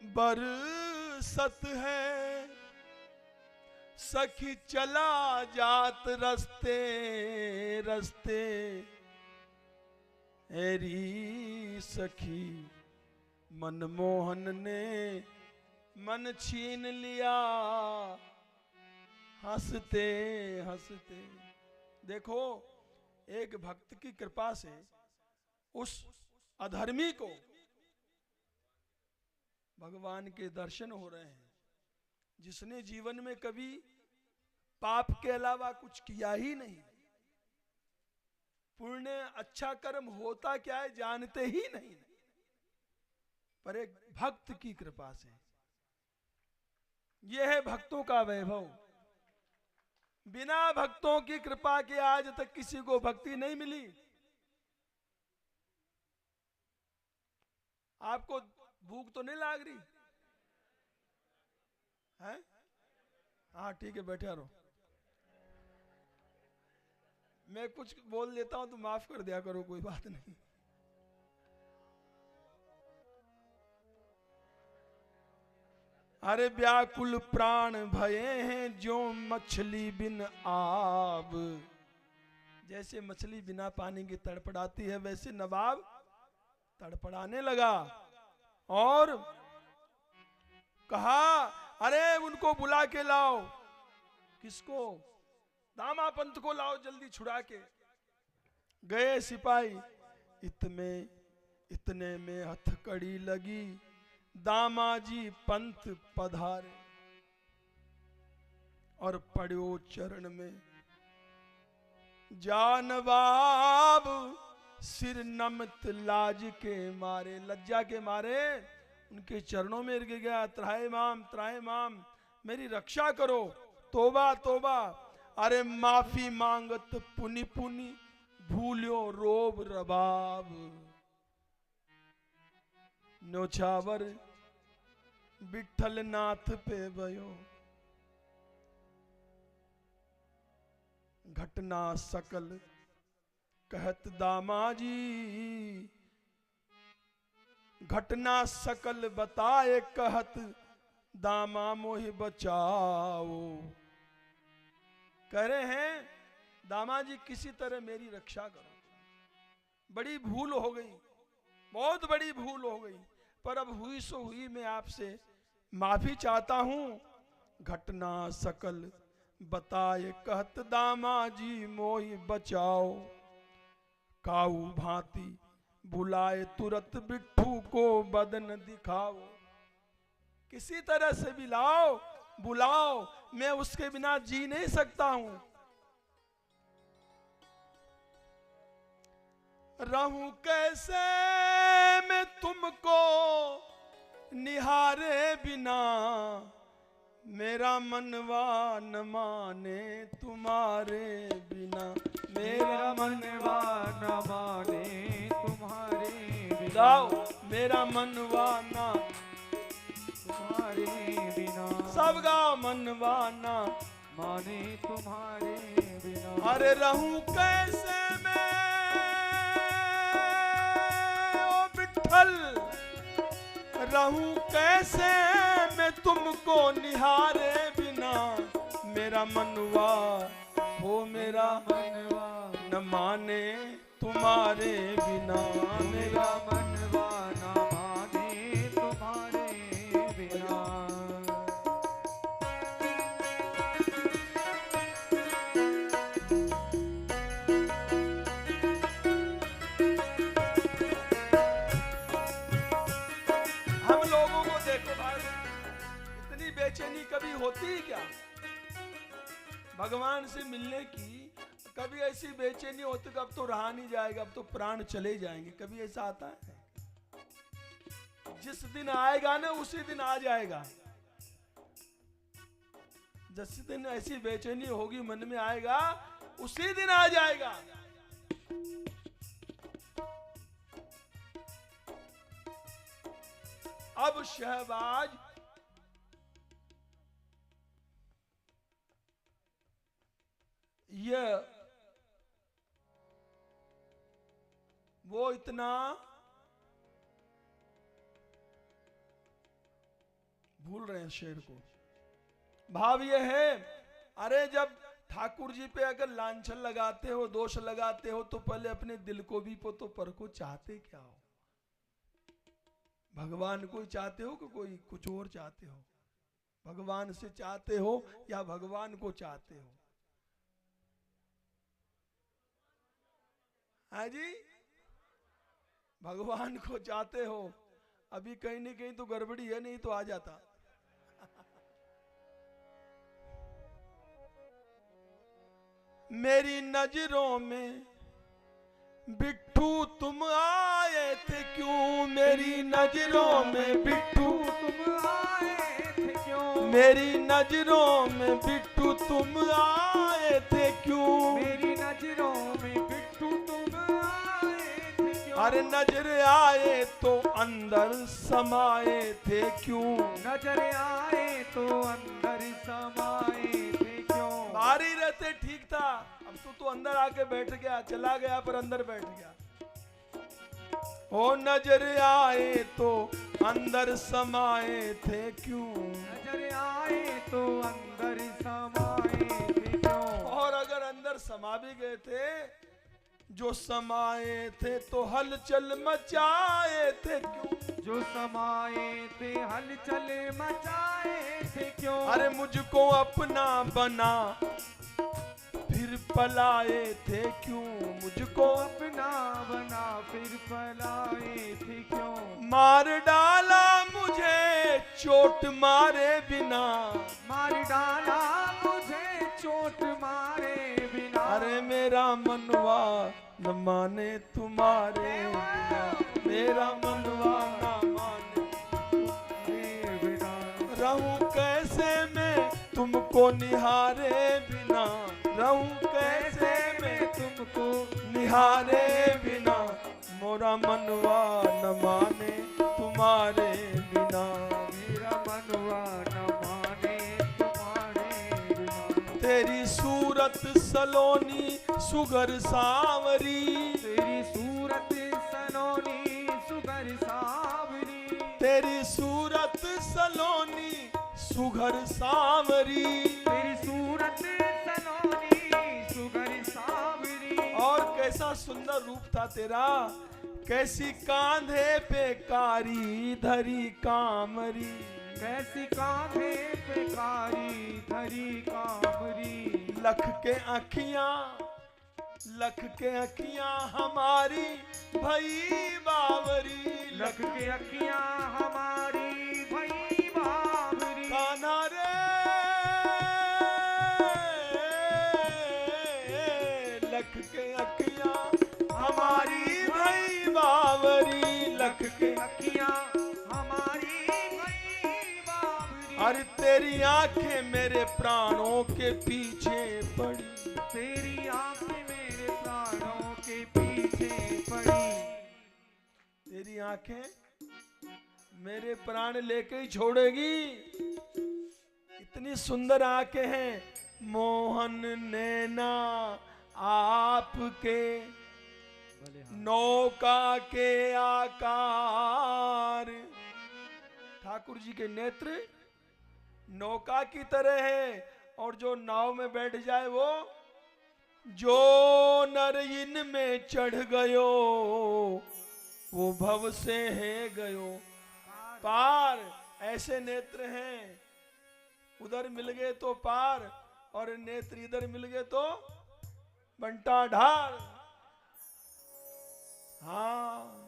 बरसत है, सखी चला जात रस्ते रस्ते। एरी सखी मनमोहन ने मन छीन लिया, हंसते हंसते। देखो, एक भक्त की कृपा से उस अधर्मी को भगवान के दर्शन हो रहे हैं, जिसने जीवन में कभी पाप के अलावा कुछ किया ही नहीं, पुण्य अच्छा कर्म होता क्या है जानते ही नहीं, पर एक भक्त की कृपा से। यह है भक्तों का वैभव। बिना भक्तों की कृपा के आज तक किसी को भक्ति नहीं मिली। आपको भूख तो नहीं लाग रही है? हाँ ठीक है, बैठे रहो। मैं कुछ बोल देता हूं तो माफ कर दिया करो, कोई बात नहीं। अरे व्याकुल प्राण भये हैं जो मछली बिन आब। जैसे मछली बिना पानी के तड़पड़ाती है, वैसे नवाब तड़पड़ाने लगा और कहा, अरे उनको बुला के लाओ। किसको? दामा पंत को लाओ, जल्दी छुड़ा के। गए सिपाही, इतने में हथकड़ी लगी, दामाजी पंत पधारे और पड़ो चरण में। जा नवाब सिर नमत लाज के मारे, लज्जा के मारे उनके चरणों में गिर गया। त्राहे माम मेरी रक्षा करो, तोबा तोबा। अरे माफी मांगत पुनि पुनि, भूल्यो रोब रबाब। नौछावर विठल नाथ पे भयो, घटना सकल कहत दामाजी। घटना सकल बताए कहत, दामा मोहि बचाओ। कह रहे हैं, दामाजी किसी तरह मेरी रक्षा करो। बड़ी भूल हो गई, बहुत बड़ी भूल हो गई, पर अब हुई सो हुई, मैं आपसे माफी चाहता हूं। घटना सकल बताए कहत, दामाजी मोहि बचाओ। काऊ भांति बुलाए तुरत, बिट्ठू को बदन दिखाओ। किसी तरह से भी लाओ, बुलाओ, मैं उसके बिना जी नहीं सकता हूं। रहूं कैसे मैं तुमको निहारे बिना, मेरा मनवा न माने तुम्हारे बिना। मेरा मनवा न माने तुम्हारे बिना। गाओ, मेरा मनवा ना तुम्हारे बिना। सब गाओ, मनवा ना माने तुम्हारे बिना। अरे रहूं कैसे मैं ओ विठ्ठल, रहूं कैसे मैं तुमको निहारे बिना। मेरा मनवा हो, मेरा मनवा न माने तुम्हारे बिना। मेरा मनवा न माने तुम्हारे बिना। हम लोगों को देखो भाई, इतनी बेचैनी कभी होती है क्या? भगवान से मिलने की कभी ऐसी बेचैनी होती कि अब तो रहा नहीं जाएगा, अब तो प्राण चले जाएंगे, कभी ऐसा आता है? जिस दिन आएगा ना उसी दिन आ जाएगा। जिस दिन ऐसी बेचैनी होगी मन में आएगा, उसी दिन आ जाएगा। अब शहबाज ये वो इतना भूल रहे हैं शेर को। भाव ये है, अरे जब ठाकुर जी पे अगर लांछन लगाते हो, दोष लगाते हो, तो पहले अपने दिल को भी तो परखो, चाहते क्या हो? भगवान को चाहते हो कि कोई कुछ और चाहते हो? भगवान से चाहते हो या भगवान को चाहते हो? हाँ जी, भगवान को चाहते हो। अभी कहीं न कहीं तो गड़बड़ी है, नहीं तो आ जाता। मेरी नजरों में बिट्ठू तुम आए थे क्यों? मेरी नजरों में बिट्ठू तुम आए थे क्यों? मेरी नजरों में बिट्ठू तुम आए थे क्यों? मेरी नजरों में बिट्ठू तुम आए थे क्यों? अरे नजर आए तो अंदर समाए थे क्यों? नजर आए तो अंदर समाए थे क्यों? बाहर ही रहते ठीक था, अब तो अंदर आके बैठ गया, चला गया पर अंदर बैठ गया। ओ नजर आए तो अंदर समाए थे क्यों? भी गए थे, जो समाए थे तो हलचल मचाए थे क्यों? जो समाए थे हलचल मचाए थे क्यों? अरे मुझको अपना बना फिर पलाए थे क्यों? मुझको अपना बना फिर पलाए थे क्यों? मार डाला मुझे चोट मारे बिना, मार डाला मुझे चोट मारे बिना। अरे मेरा मनवा न माने तुम्हारे बिना, मेरा मनवा न माने तुम्हारे बिना। रहूं कैसे मैं तुमको निहारे बिना, रहूं कैसे मैं तुमको निहारे बिना, मोरा मनवा न माने तुम्हारे बिना, मेरा मनवा न माने तुम्हारे बिना। तेरी सूरत सलोनी सुगर सांवरी, तेरी सूरत सलोनी सुगर सावरी। तेरी सूरत सलोनी सुघर सांवरी, तेरी सूरत सलोनी सुगर सावरी। और कैसा सुंदर रूप था तेरा, कैसी कांधे पे कारी धरी कामरी, कैसी कांधे पे कारी धरी कामरी। लख के अखियां, लख के अखियां हमारी भई बावरी, लख के अखियां हमारी भई बावरी। कान्हा रे लख के अखियां हमारी भई बावरी, लख के अखियां हमारी भई बावरी। अरे तेरी आंखें मेरे प्राणों के पीछे पड़ी, तेरी आंखें मेरे प्राणों के पीछे पड़ी। तेरी आंखें मेरे प्राण लेके ही छोड़ेगी, इतनी सुंदर आंखें हैं। मोहन नैना आपके नौका के आकार, ठाकुर जी के नेत्र नौका की तरह है, और जो नाव में बैठ जाए जो नर इनमें चढ़ गयो, वो भव से है गयो पार। ऐसे नेत्र हैं, उधर मिल गए तो पार, और नेत्र इधर मिल गए तो बंटा ढाल। हाँ,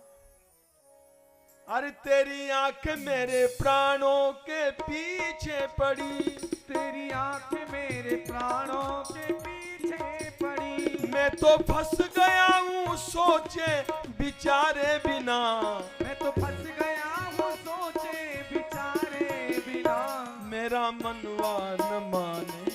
अरे तेरी आंख मेरे प्राणों के पीछे पड़ी, तेरी आंखें मेरे प्राणों के पीछे पड़ी। मैं तो फंस गया हूँ सोचे बिचारे बिना, मैं तो फंस गया हूँ सोचे बिचारे बिना। मेरा मनवा न माने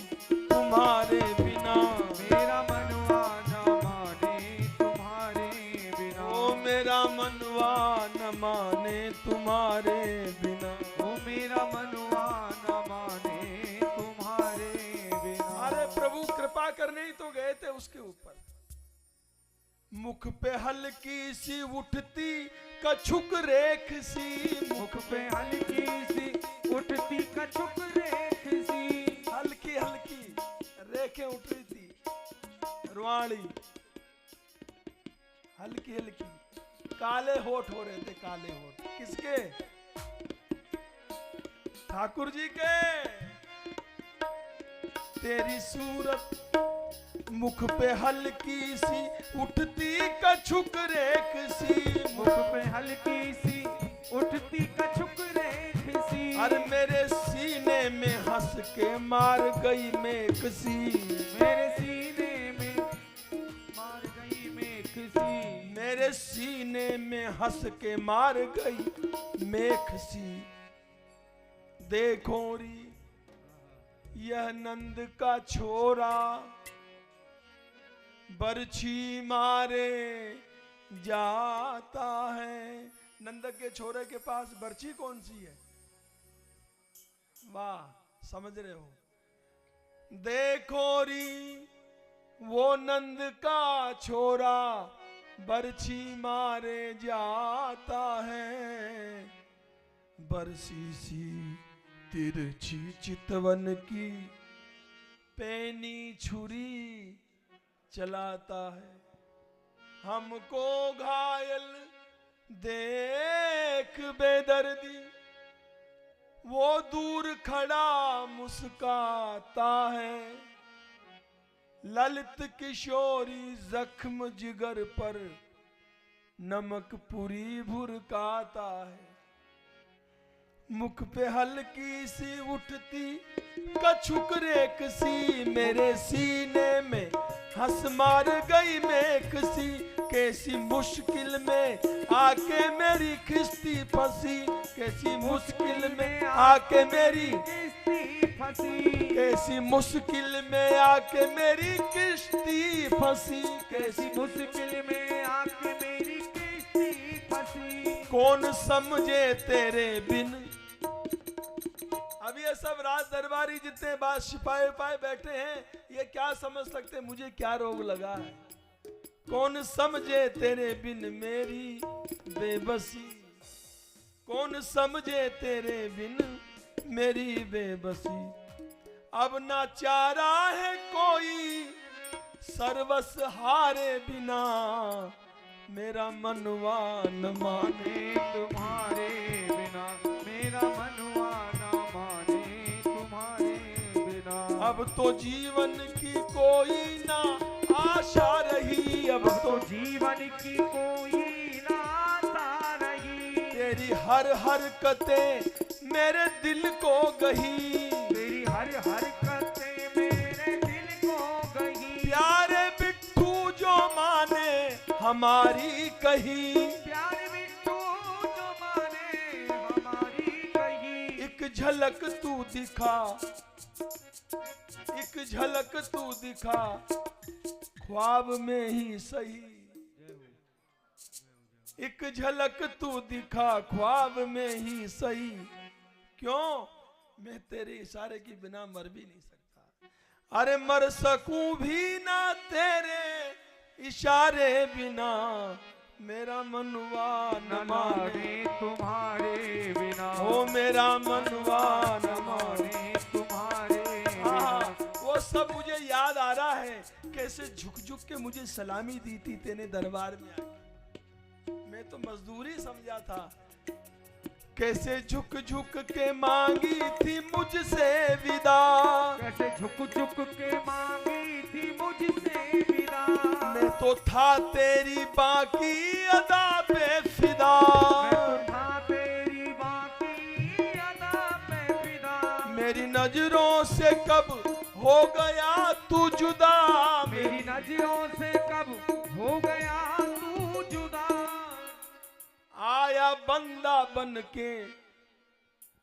तुम्हारे बिना, मेरा मनवा न माने तुम्हारे बिना। ओ मेरा मनवा न माने तुम्हारे बिना, ओ मेरा मनवा न माने तुम्हारे बिना। अरे प्रभु कृपा करने ही तो गए थे उसके ऊपर। मुख पे हल्की सी उठती कछुक रेख सी, मुख पे हल्की सी उठती कछुक रेख सी। हल्की हल्की रेखें उठ रही थी, रुआड़ी हल्की हल्की, काले होठ हो रहे थे, काले होठ किसके? ठाकुर जी के। तेरी सूरत मुख पे हल्की सी उठती कछुक रेख सी, मुख पे हल्की सी उठती कछुक रेख सी। अरे मेरे सीने में हंस के मार गई मेघ सी, मेरे सीने में मार गई मेघ सी। मेरे सीने में हंस के मार गई मेघ सी। देखो री यह नंद का छोरा बरछी मारे जाता है। नंद के छोरे के पास बरछी कौन सी है? वाह, समझ रहे हो? देखो री वो नंद का छोरा बरछी मारे जाता है, बरसी सी तिरछी चितवन की पैनी छुरी चलाता है। हमको घायल देख बेदर्दी, वो दूर खड़ा मुस्काता है। ललित किशोरी जख्म जिगर पर नमक पूरी भुरकाता है। मुख पे हल्की सी उठती कछुक रेख सी, मेरे सीने में हंस मार गई मेघ सी। कैसी मुश्किल में आके मेरी किश्ती फंसी, कैसी मुश्किल में आके मेरी किश्ती फंसी, कैसी मुश्किल में आके मेरी किश्ती फंसी, कैसी मुश्किल में आके मेरी किश्ती फंसी। कौन समझे तेरे बिन। अब ये सब राज दरबारी जितने बाद सिपाही उपाय बैठे हैं, ये क्या समझ सकते मुझे क्या रोग लगा है। कौन समझे तेरे बिन मेरी बेबसी, कौन समझे तेरे बिन मेरी बेबसी। अब ना चारा है कोई सर्वस हारे बिना, मेरा मनवा न माने तुम्हारे बिना, मेरा मनवा न माने तुम्हारे बिना। अब तो जीवन की कोई ना आशा रही, अब तो जीवन की कोई ना आशा रही। तेरी हर हरकतें मेरे दिल को गही, तेरी हर हरकतें मेरे दिल को गही। प्यारे बिट्टू जो माने हमारी कही, प्यारे बिट्टू जो माने हमारी कही। एक झलक तू दिखा, एक झलक तू दिखा, ख्वाब में ही सही। एक झलक तू दिखा ख्वाब में ही सही। क्यों? मैं तेरे इशारे के बिना मर भी नहीं सकता। अरे मर सकूं भी ना तेरे इशारे बिना, मेरा मनवा न माने तुम्हारे बिना। हो मेरा मनवा न माने तुम्हारे बिना। वो सब मुझे याद आ रहा है, कैसे झुक झुक के मुझे सलामी दी थी तेने दरबार में आके। मैं तो मजदूरी समझा था। कैसे झुक झुक के मांगी थी मुझसे विदा, कैसे झुक झुक के मांगी थी मुझसे विदा। मैं तो था तेरी बाकी अदा पे फिदा, मैं तो था तेरी बाकी अदा पे फिदा। मेरी नजरों से कब हो गया तू जुदा, मेरी नजरों से कब हो गया तू जुदा। आया बंदा बन के,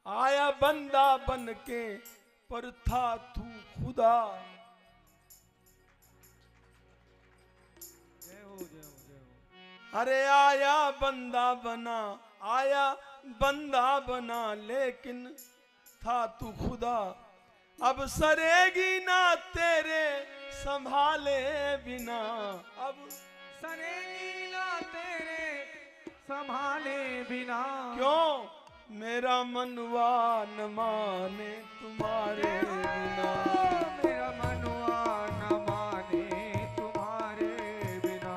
आया बंदा बन के, पर था तू खुदा। जय हो जय हो जय हो। अरे आया बंदा बना, आया बंदा बना, लेकिन था तू खुदा। अब सरेगी ना तेरे संभाले बिना, अब सरेगी ना तेरे संभाले बिना। क्यों? मेरा मनवा न माने तुम्हारे बिना, मेरा मनवा न माने तुम्हारे बिना।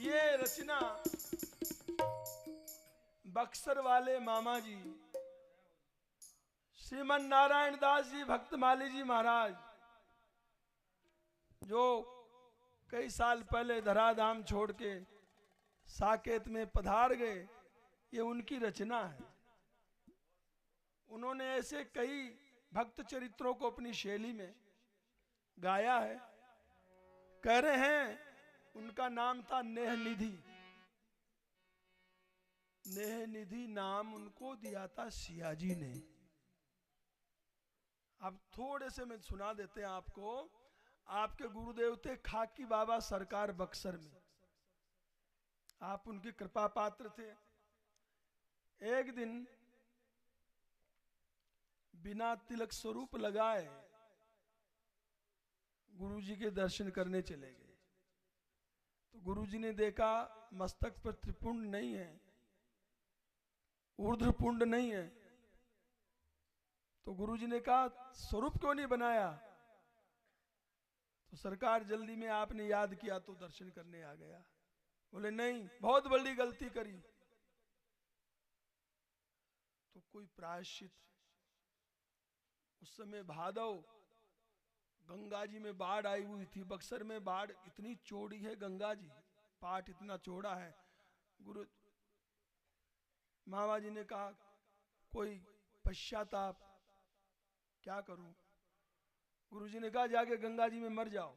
ये रचना बक्सर वाले मामा जी श्रीमन नारायण दास जी भक्तमाली जी महाराज, जो कई साल पहले धराधाम छोड़ के साकेत में पधार गए, ये उनकी रचना है। उन्होंने ऐसे कई भक्त चरित्रों को अपनी शैली में गाया है। कह रहे हैं उनका नाम था नेह निधि। नेह निधि नाम उनको दिया था सियाजी ने। अब थोड़े से मैं सुना देते हैं आपको। आपके गुरुदेव थे खाकी बाबा सरकार बक्सर में, आप उनकी कृपा पात्र थे। एक दिन बिना तिलक स्वरूप लगाए गुरुजी के दर्शन करने चले गए। तो गुरुजी ने देखा मस्तक पर त्रिपुंड नहीं है, ऊर्ध्वपुंड नहीं है। तो गुरुजी ने कहा स्वरूप क्यों नहीं बनाया? तो सरकार जल्दी में आपने याद किया तो दर्शन करने आ गया। बोले नहीं, बहुत बड़ी गलती करी। तो कोई प्रायश्चित। उस समय भादव, गंगा जी में बाढ़ आई हुई थी। बक्सर में बाढ़ इतनी चौड़ी है, गंगा जी पाट इतना चौड़ा है। गुरु मामा जी ने कहा कोई पश्चाताप, क्या करूं? गुरु जी ने कहा जाके गंगा जी में मर जाओ।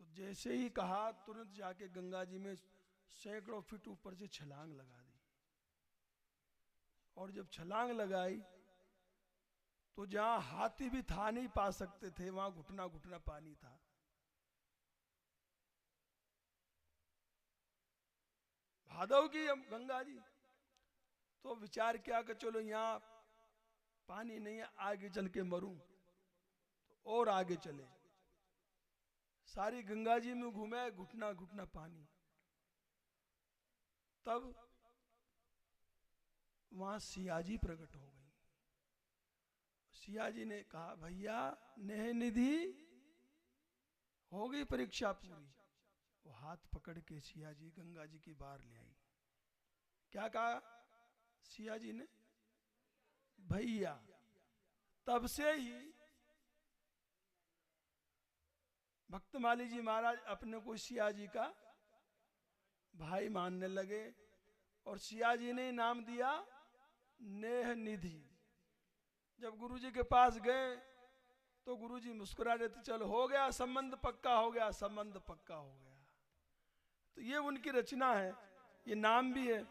तो जैसे ही कहा तुरंत जाके गंगा जी में सैकड़ों फीट ऊपर से छलांग लगा दी। और जब छलांग लगाई तो जहां हाथी भी था नहीं पा सकते थे, वहां घुटना घुटना पानी था। भादव की गंगा जी। तो विचार किया कि चलो यहाँ पानी नहीं है, आगे चल के मरूं। तो और आगे चले, सारी गंगा जी में घूमे, घुटना घुटना पानी। तब वहां सियाजी प्रकट हो गई। सियाजी ने कहा भैया नेह निधि हो गई परीक्षा पूरी। वो हाथ पकड़ के सियाजी गंगा जी की बाहर ले आई। क्या कहा सियाजी ने? भैया। तब से ही भक्तमाली जी महाराज अपने को सियाजी का भाई मानने लगे और सियाजी ने नाम दिया नेह निधि। जब गुरुजी के पास गए तो गुरुजी मुस्कुरा रहे थे, चलो हो गया संबंध पक्का हो गया, संबंध पक्का हो गया। तो ये उनकी रचना है, ये नाम भी है।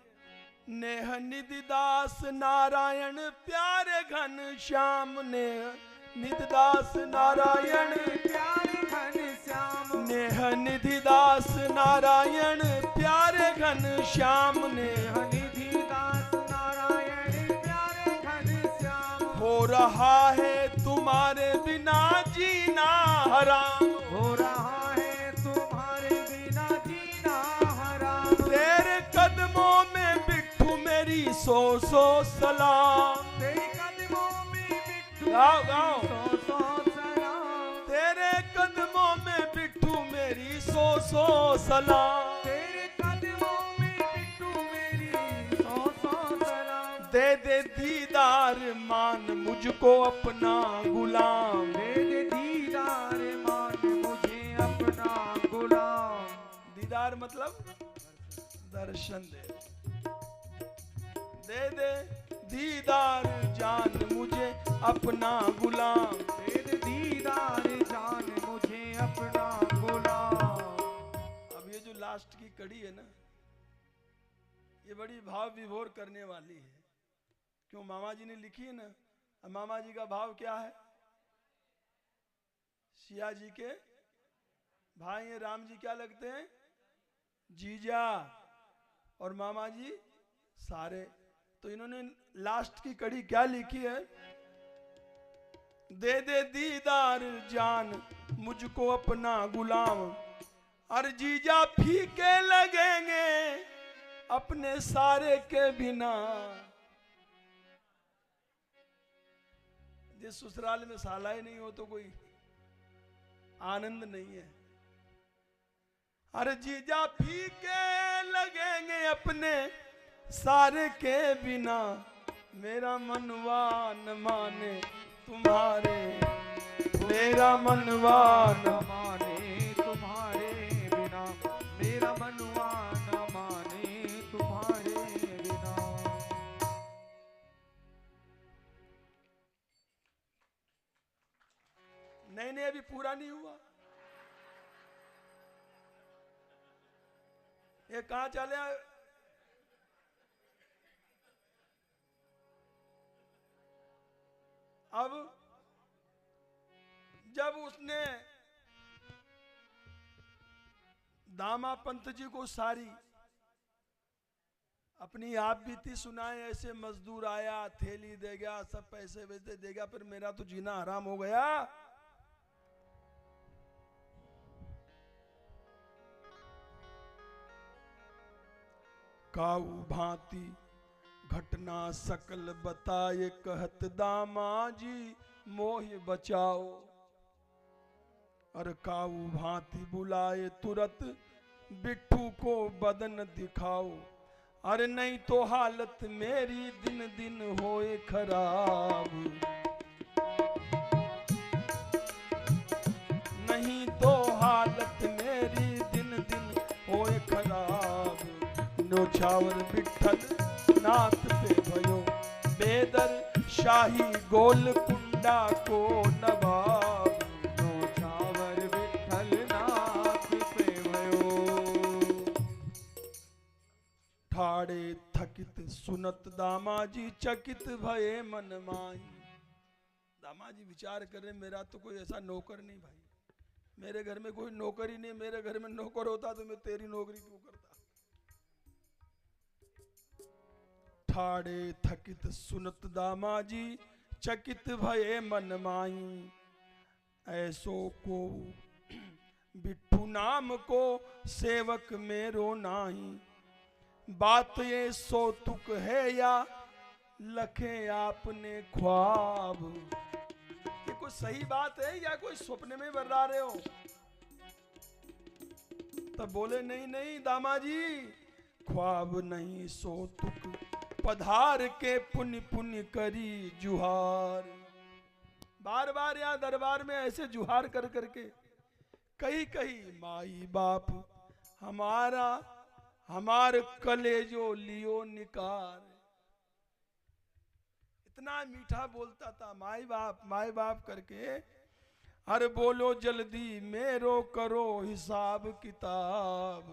नेह निधि दास नारायण प्यारे घन श्याम। नेह निधि दास नारायण प्यारे घन श्याम। नेह निधि दास नारायण प्यारे घन श्याम। नेह निधि दास नारायण प्यारे घन श्याम। हो रहा है तुम्हारे बिना जीना हराम। हो रहा है तुम्हारे बिना जीना हराम। तेरे कदमों में बिट्ठू मेरी सौ सौ सलाम। तेरे कदमों में बिट्ठू गाओ गाओ। सौ सौ सलाम। तेरे कदमों में बिट्ठू मेरी सौ सौ सलाम। तेरे कदमों में बिट्ठू मेरी सौ सौ सलाम। दे दे दीदार मान मुझको अपना गुलाम। दे दे दीदार मान मुझे अपना गुलाम। दीदार मतलब दर्शन दे। दे दे दीदार जान मुझे अपना गुलाम। दे दे दीदार जान मुझे अपना गुलाम। अब ये जो लास्ट की कड़ी है ना, ये बड़ी भाव विभोर करने वाली है। क्यों? मामा जी ने लिखी है ना। अब मामा जी का भाव क्या है? सिया जी के भाई हैं। राम जी क्या लगते हैं? जीजा। और मामा जी सारे। तो इन्होंने लास्ट की कड़ी क्या लिखी है? दे दे दीदार जान मुझको अपना गुलाम। और जीजा फीके लगेंगे अपने सारे के बिना। जिस ससुराल में साला ही नहीं हो तो कोई आनंद नहीं है। अरे जीजा फीके लगेंगे अपने सारे के बिना। मेरा मनवा न माने तुम्हारे। मेरा मनवा न माने तुम्हारे बिना। मेरा मनवा न माने तुम्हारे बिना। नहीं नहीं अभी पूरा नहीं हुआ। ये कहां चले? अब जब उसने दामा पंत जी को सारी अपनी आप बीती सुनाए, ऐसे मजदूर आया थैली देगा, सब पैसे वैसे देगा, फिर मेरा तो जीना हराम हो गया। काऊ भांति घटना सकल बताए कहत दामा जी मोह बचाओ। और काऊ भांति बुलाए तुरत, बिट्ठू को बदन दिखाओ। अरे नहीं तो हालत मेरी दिन दिन होए खराब, नहीं तो हालत मेरी दिन दिन होए खराब। नौछावर विठ्ठल नाथ पे भयो, बेदर शाही गोलकुंडा को नवाब। नौछावर विठ्ठल नाथ पे भयो, ठाड़े थकित सुनत दामाजी, चकित भये मन माई। दामाजी विचार कर रहे, मेरा तो कोई ऐसा नौकर नहीं भाई, मेरे घर में कोई नौकर ही नहीं, मेरे घर में नौकर होता तो मैं तेरी नौकरी क्यों करता। ठाड़े थकित सुनत दामाजी, चकित भये मन माई। ऐसो को बिट्ठू नाम को सेवक मेरो नाही, बात ये सौतुक है या लखे आपने ख्वाब। ये कोई सही बात है या कोई सपने में बर्रा रहे हो। तब बोले नहीं नहीं दामाजी, ख्वाब नहीं सौतुक, पधार के पुण्य पुण्य करी जुहार। बार बार यहाँ दरबार में ऐसे जुहार कर करके कही कही, माई बाप हमारा हमार कलेजो लियो निकार। इतना मीठा बोलता था, माई बाप करके। अरे बोलो जल्दी मेरो करो हिसाब किताब,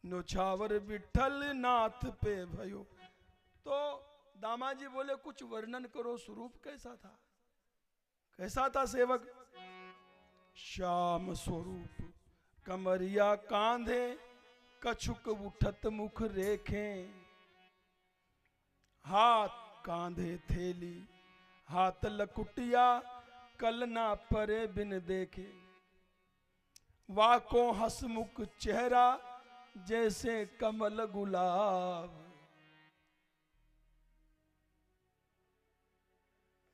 नौछावर विठ्ठल नाथ पे भयो। तो दामाजी बोले कुछ वर्णन करो, स्वरूप कैसा था, कैसा था सेवक। श्याम स्वरूप कमरिया कांधे, कछुक उठत मुख रेखे। हाथ कांधे थेली, हाथ लकुटिया, कलना परे बिन देखे। वाको हसमुख चेहरा, जैसे कमल गुलाब।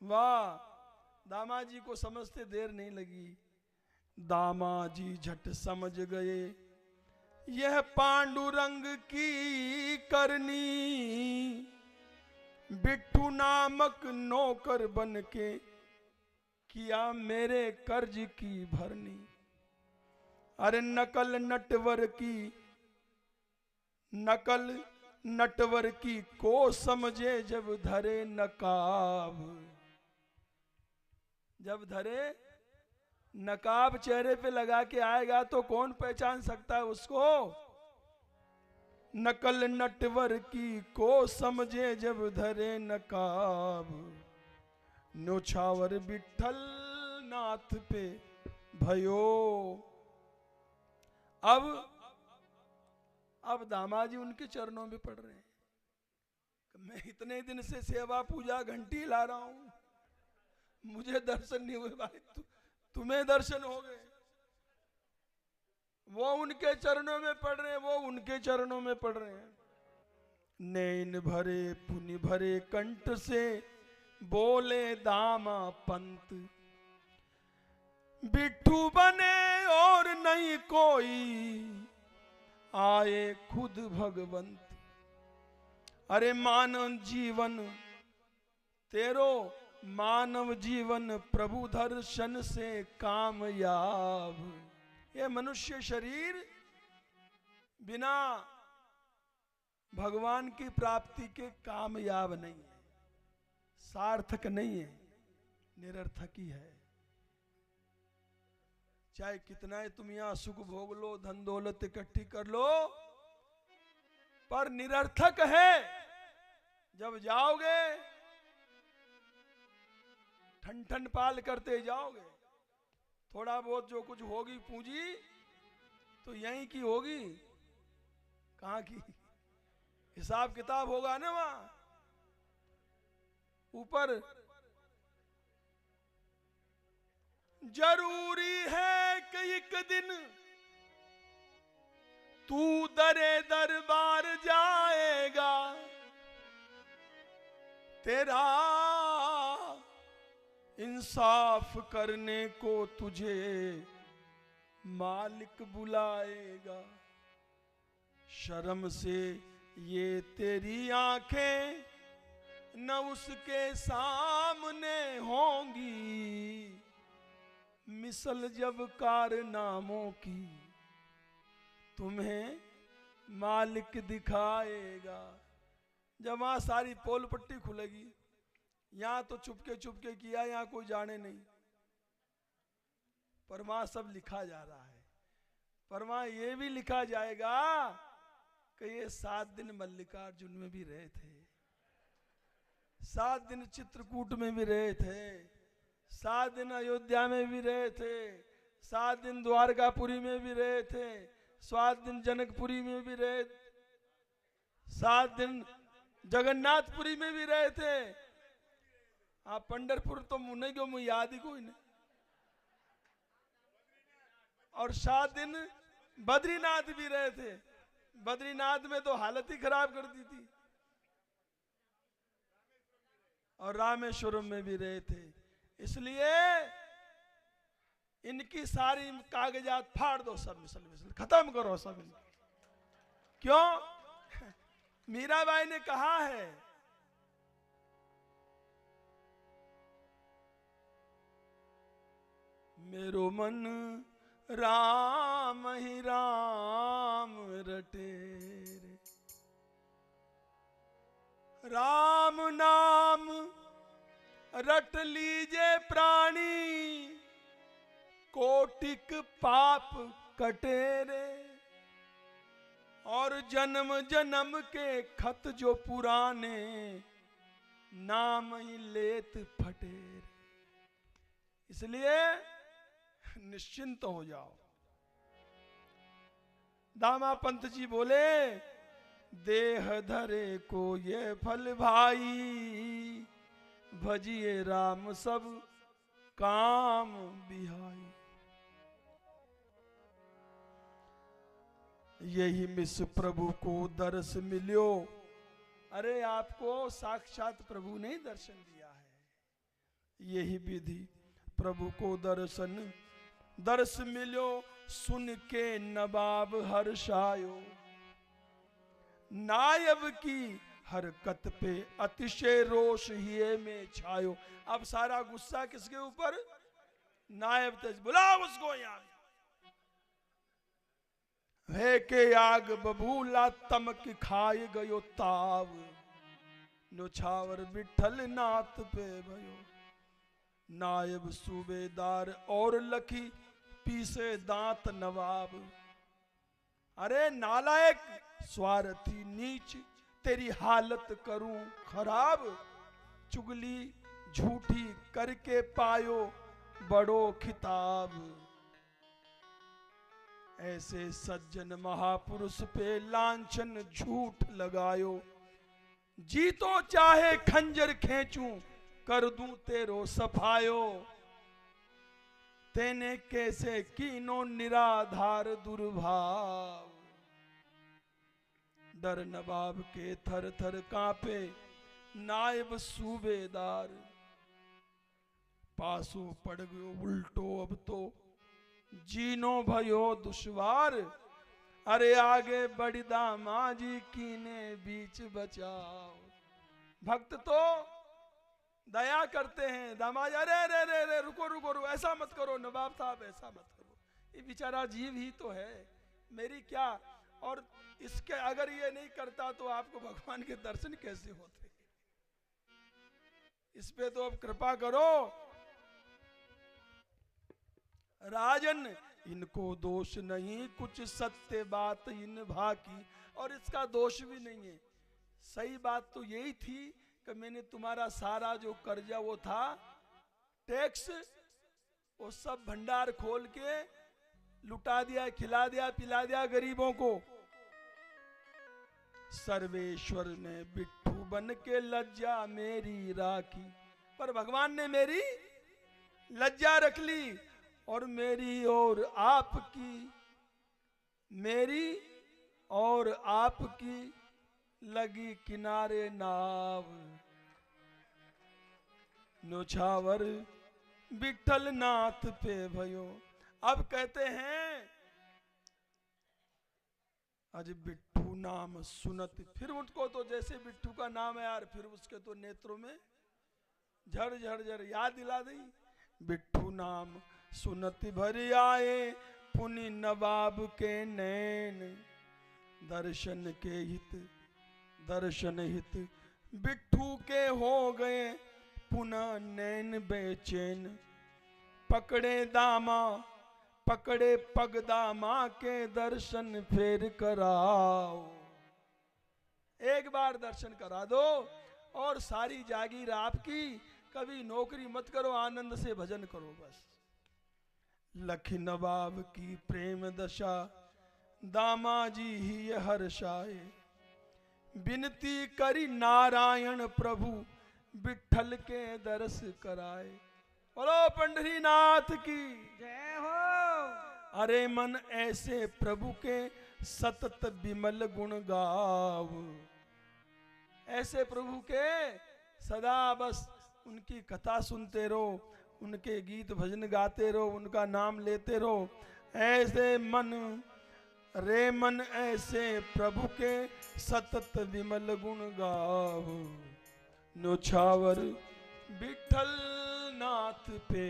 वाह, दामाजी को समझते देर नहीं लगी। दामाजी झट समझ गए, यह पांडुरंग की करनी। बिट्ठू नामक नौकर बन के किया मेरे कर्ज की भरनी। अरे नकल नटवर की को समझे जब धरे नकाब। जब धरे नकाब चेहरे पे लगा के आएगा तो कौन पहचान सकता है उसको। नकल नटवर की को समझे जब धरे नकाब। नौछावर विठ्ठल नाथ पे भयो। अब दामाजी उनके चरणों में पड़ रहे हैं। मैं इतने दिन से सेवा पूजा घंटी ला रहा हूं, मुझे दर्शन नहीं हुए भाई, तुम्हें दर्शन हो गए। वो उनके चरणों में पड़ रहे हैं, वो उनके चरणों में पड़ रहे हैं। नैन भरे पुनि भरे कंठ से बोले दामा पंत। बिट्ठू बने और नहीं कोई, आए खुद भगवंत। अरे मानव जीवन तेरो, मानव जीवन प्रभु दर्शन से कामयाब। ये मनुष्य शरीर बिना भगवान की प्राप्ति के कामयाब नहीं है, सार्थक नहीं है, निरर्थक ही है। चाहे कितना ही तुम यहां सुख भोग लो, धन दौलत इकट्ठी कर लो, पर निरर्थक है। जब जाओगे ठन ठन पाल करते जाओगे। थोड़ा बहुत जो कुछ होगी पूंजी तो यहीं की होगी, कहां की। हिसाब किताब होगा ना वहां ऊपर। जरूरी है कि एक दिन तू दरे दरबार जाएगा। तेरा इंसाफ करने को तुझे मालिक बुलाएगा। शर्म से ये तेरी आंखें न उसके सामने होंगी, मिसल जब कारनामों की तुम्हें मालिक दिखाएगा। जब वहां सारी पोल पट्टी खुलेगी, यहां तो चुपके चुपके किया, यहां कोई जाने नहीं, पर वहां सब लिखा जा रहा है। पर वहां ये भी लिखा जाएगा कि ये 7 दिन मल्लिकार्जुन में भी रहे थे, 7 दिन चित्रकूट में भी रहे थे, 7 दिन अयोध्या में भी रहे थे, 7 दिन द्वारकापुरी में भी रहे थे, 7 दिन जनकपुरी में भी रहे, 7 दिन जगन्नाथपुरी में भी रहे थे। आप पंढरपुर तो मुने क्यों मुझे याद ही कोई नहीं। और 7 दिन बद्रीनाथ भी रहे थे। बद्रीनाथ में तो हालत ही खराब कर दी थी। और रामेश्वरम में भी रहे थे। इसलिए इनकी सारी कागजात फाड़ दो, सब मिसल मिसल खत्म करो सब इनकी। क्यों? मीराबाई ने कहा है, मेरो मन राम ही राम रटे रे, राम नाम रट लीजे प्राणी, कोटिक पाप कटे रे। और जन्म जन्म के खत जो पुराने, नाम ही लेत फटे रे। इसलिए निश्चिंत हो जाओ। दामा पंत जी बोले, देह धरे को ये फल भाई, भजिए राम सब काम बिहाई। यही मिस प्रभु को दर्श मिलियो। अरे आपको साक्षात प्रभु ने दर्शन दिया है। यही विधि प्रभु को दर्श मिलो, सुन के नवाब हर्षायो। नायब की हरकत पे अतिशय रोष ही में छायो। अब सारा गुस्सा किसके ऊपर? नायब तेज। बुलाओ उसको यहाँ। है के आग बबूला तमक खाए गयो ताव, न्योछावर विठल नाथ पे भयो। नायब सूबेदार और लखी पीसे दांत नवाब। अरे नालायक स्वार्थी नीच, तेरी हालत करूं खराब। चुगली झूठी करके पायो बड़ो खिताब। ऐसे सज्जन महापुरुष पे लांछन झूठ लगायो। जी तो चाहे खंजर खींचूं, कर दूं तेरो सफायो। तेने कैसे कीनो निराधार दुर्भाव। डर नवाब के थर थर कांपे नायब सूबेदार। पासो पड़ गयो उल्टो अब तो जीनो भयो दुश्वार। अरे आगे बढ़ी दामाजी कीने बीच बचाओ। भक्त तो दया करते हैं, दामाजी अरे रे रे रे रुको रुको रुको, ऐसा मत करो नवाब साहब, ऐसा मत करो, ये बेचारा जीव ही तो है, मेरी क्या। और इसके अगर ये नहीं करता तो आपको भगवान के दर्शन कैसे होते? इस पे तो अब कृपा करो। राजन इनको दोष नहीं, कुछ सत्य बात इन भाकी। और इसका दोष भी नहीं है। सही बात तो यही थी कि मैंने तुम्हारा सारा जो कर्जा वो था टैक्स, वो सब भंडार खोल के लुटा दिया, खिला दिया, पिला दिया गरीबों को। सर्वेश्वर ने बिट्ठू बन के लज्जा मेरी राखी। पर भगवान ने मेरी लज्जा रख ली और मेरी और आपकी, मेरी और आपकी लगी किनारे नाव। न्योछावर विठल नाथ पे भयो। अब कहते हैं आज बिट्ठू नाम सुनत, फिर उनको तो जैसे बिट्ठू का नाम है यार, फिर उसके तो नेत्रों में झर झर झर याद दिला दी। बिट्ठू नाम सुनत भर आए पुनि नवाब के नैन, दर्शन के हित दर्शन हित बिट्ठू के हो गए पुनः नैन बेचैन, पकड़े दामा पकड़े पग दामा के दर्शन फेर कराओ। एक बार दर्शन करा दो और सारी जागीर आपकी, कभी नौकरी मत करो, आनंद से भजन करो बस। लखी नवाब की प्रेम दशा दामा जी ही हर्षाए, विनती करी नारायण प्रभु विठल के दर्श कराए। बोलो पंढरीनाथ की जय हो। अरे मन ऐसे प्रभु के सतत विमल गुण गाव, ऐसे प्रभु के सदा बस उनकी कथा सुनते रहो, उनके गीत भजन गाते रहो, उनका नाम लेते रहो। ऐसे मन रे मन ऐसे प्रभु के सतत विमल गुण गाव, नौछावर विठल नाथ पे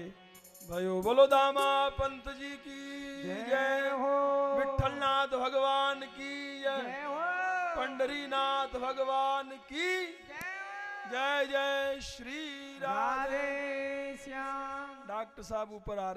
भयो। बोलो दामा पंत जी की जय हो। विठल नाथ भगवान की जय हो। पंढरीनाथ भगवान की जय जय श्री राधे राधे श्याम। डॉक्टर साहब ऊपर आ रहे।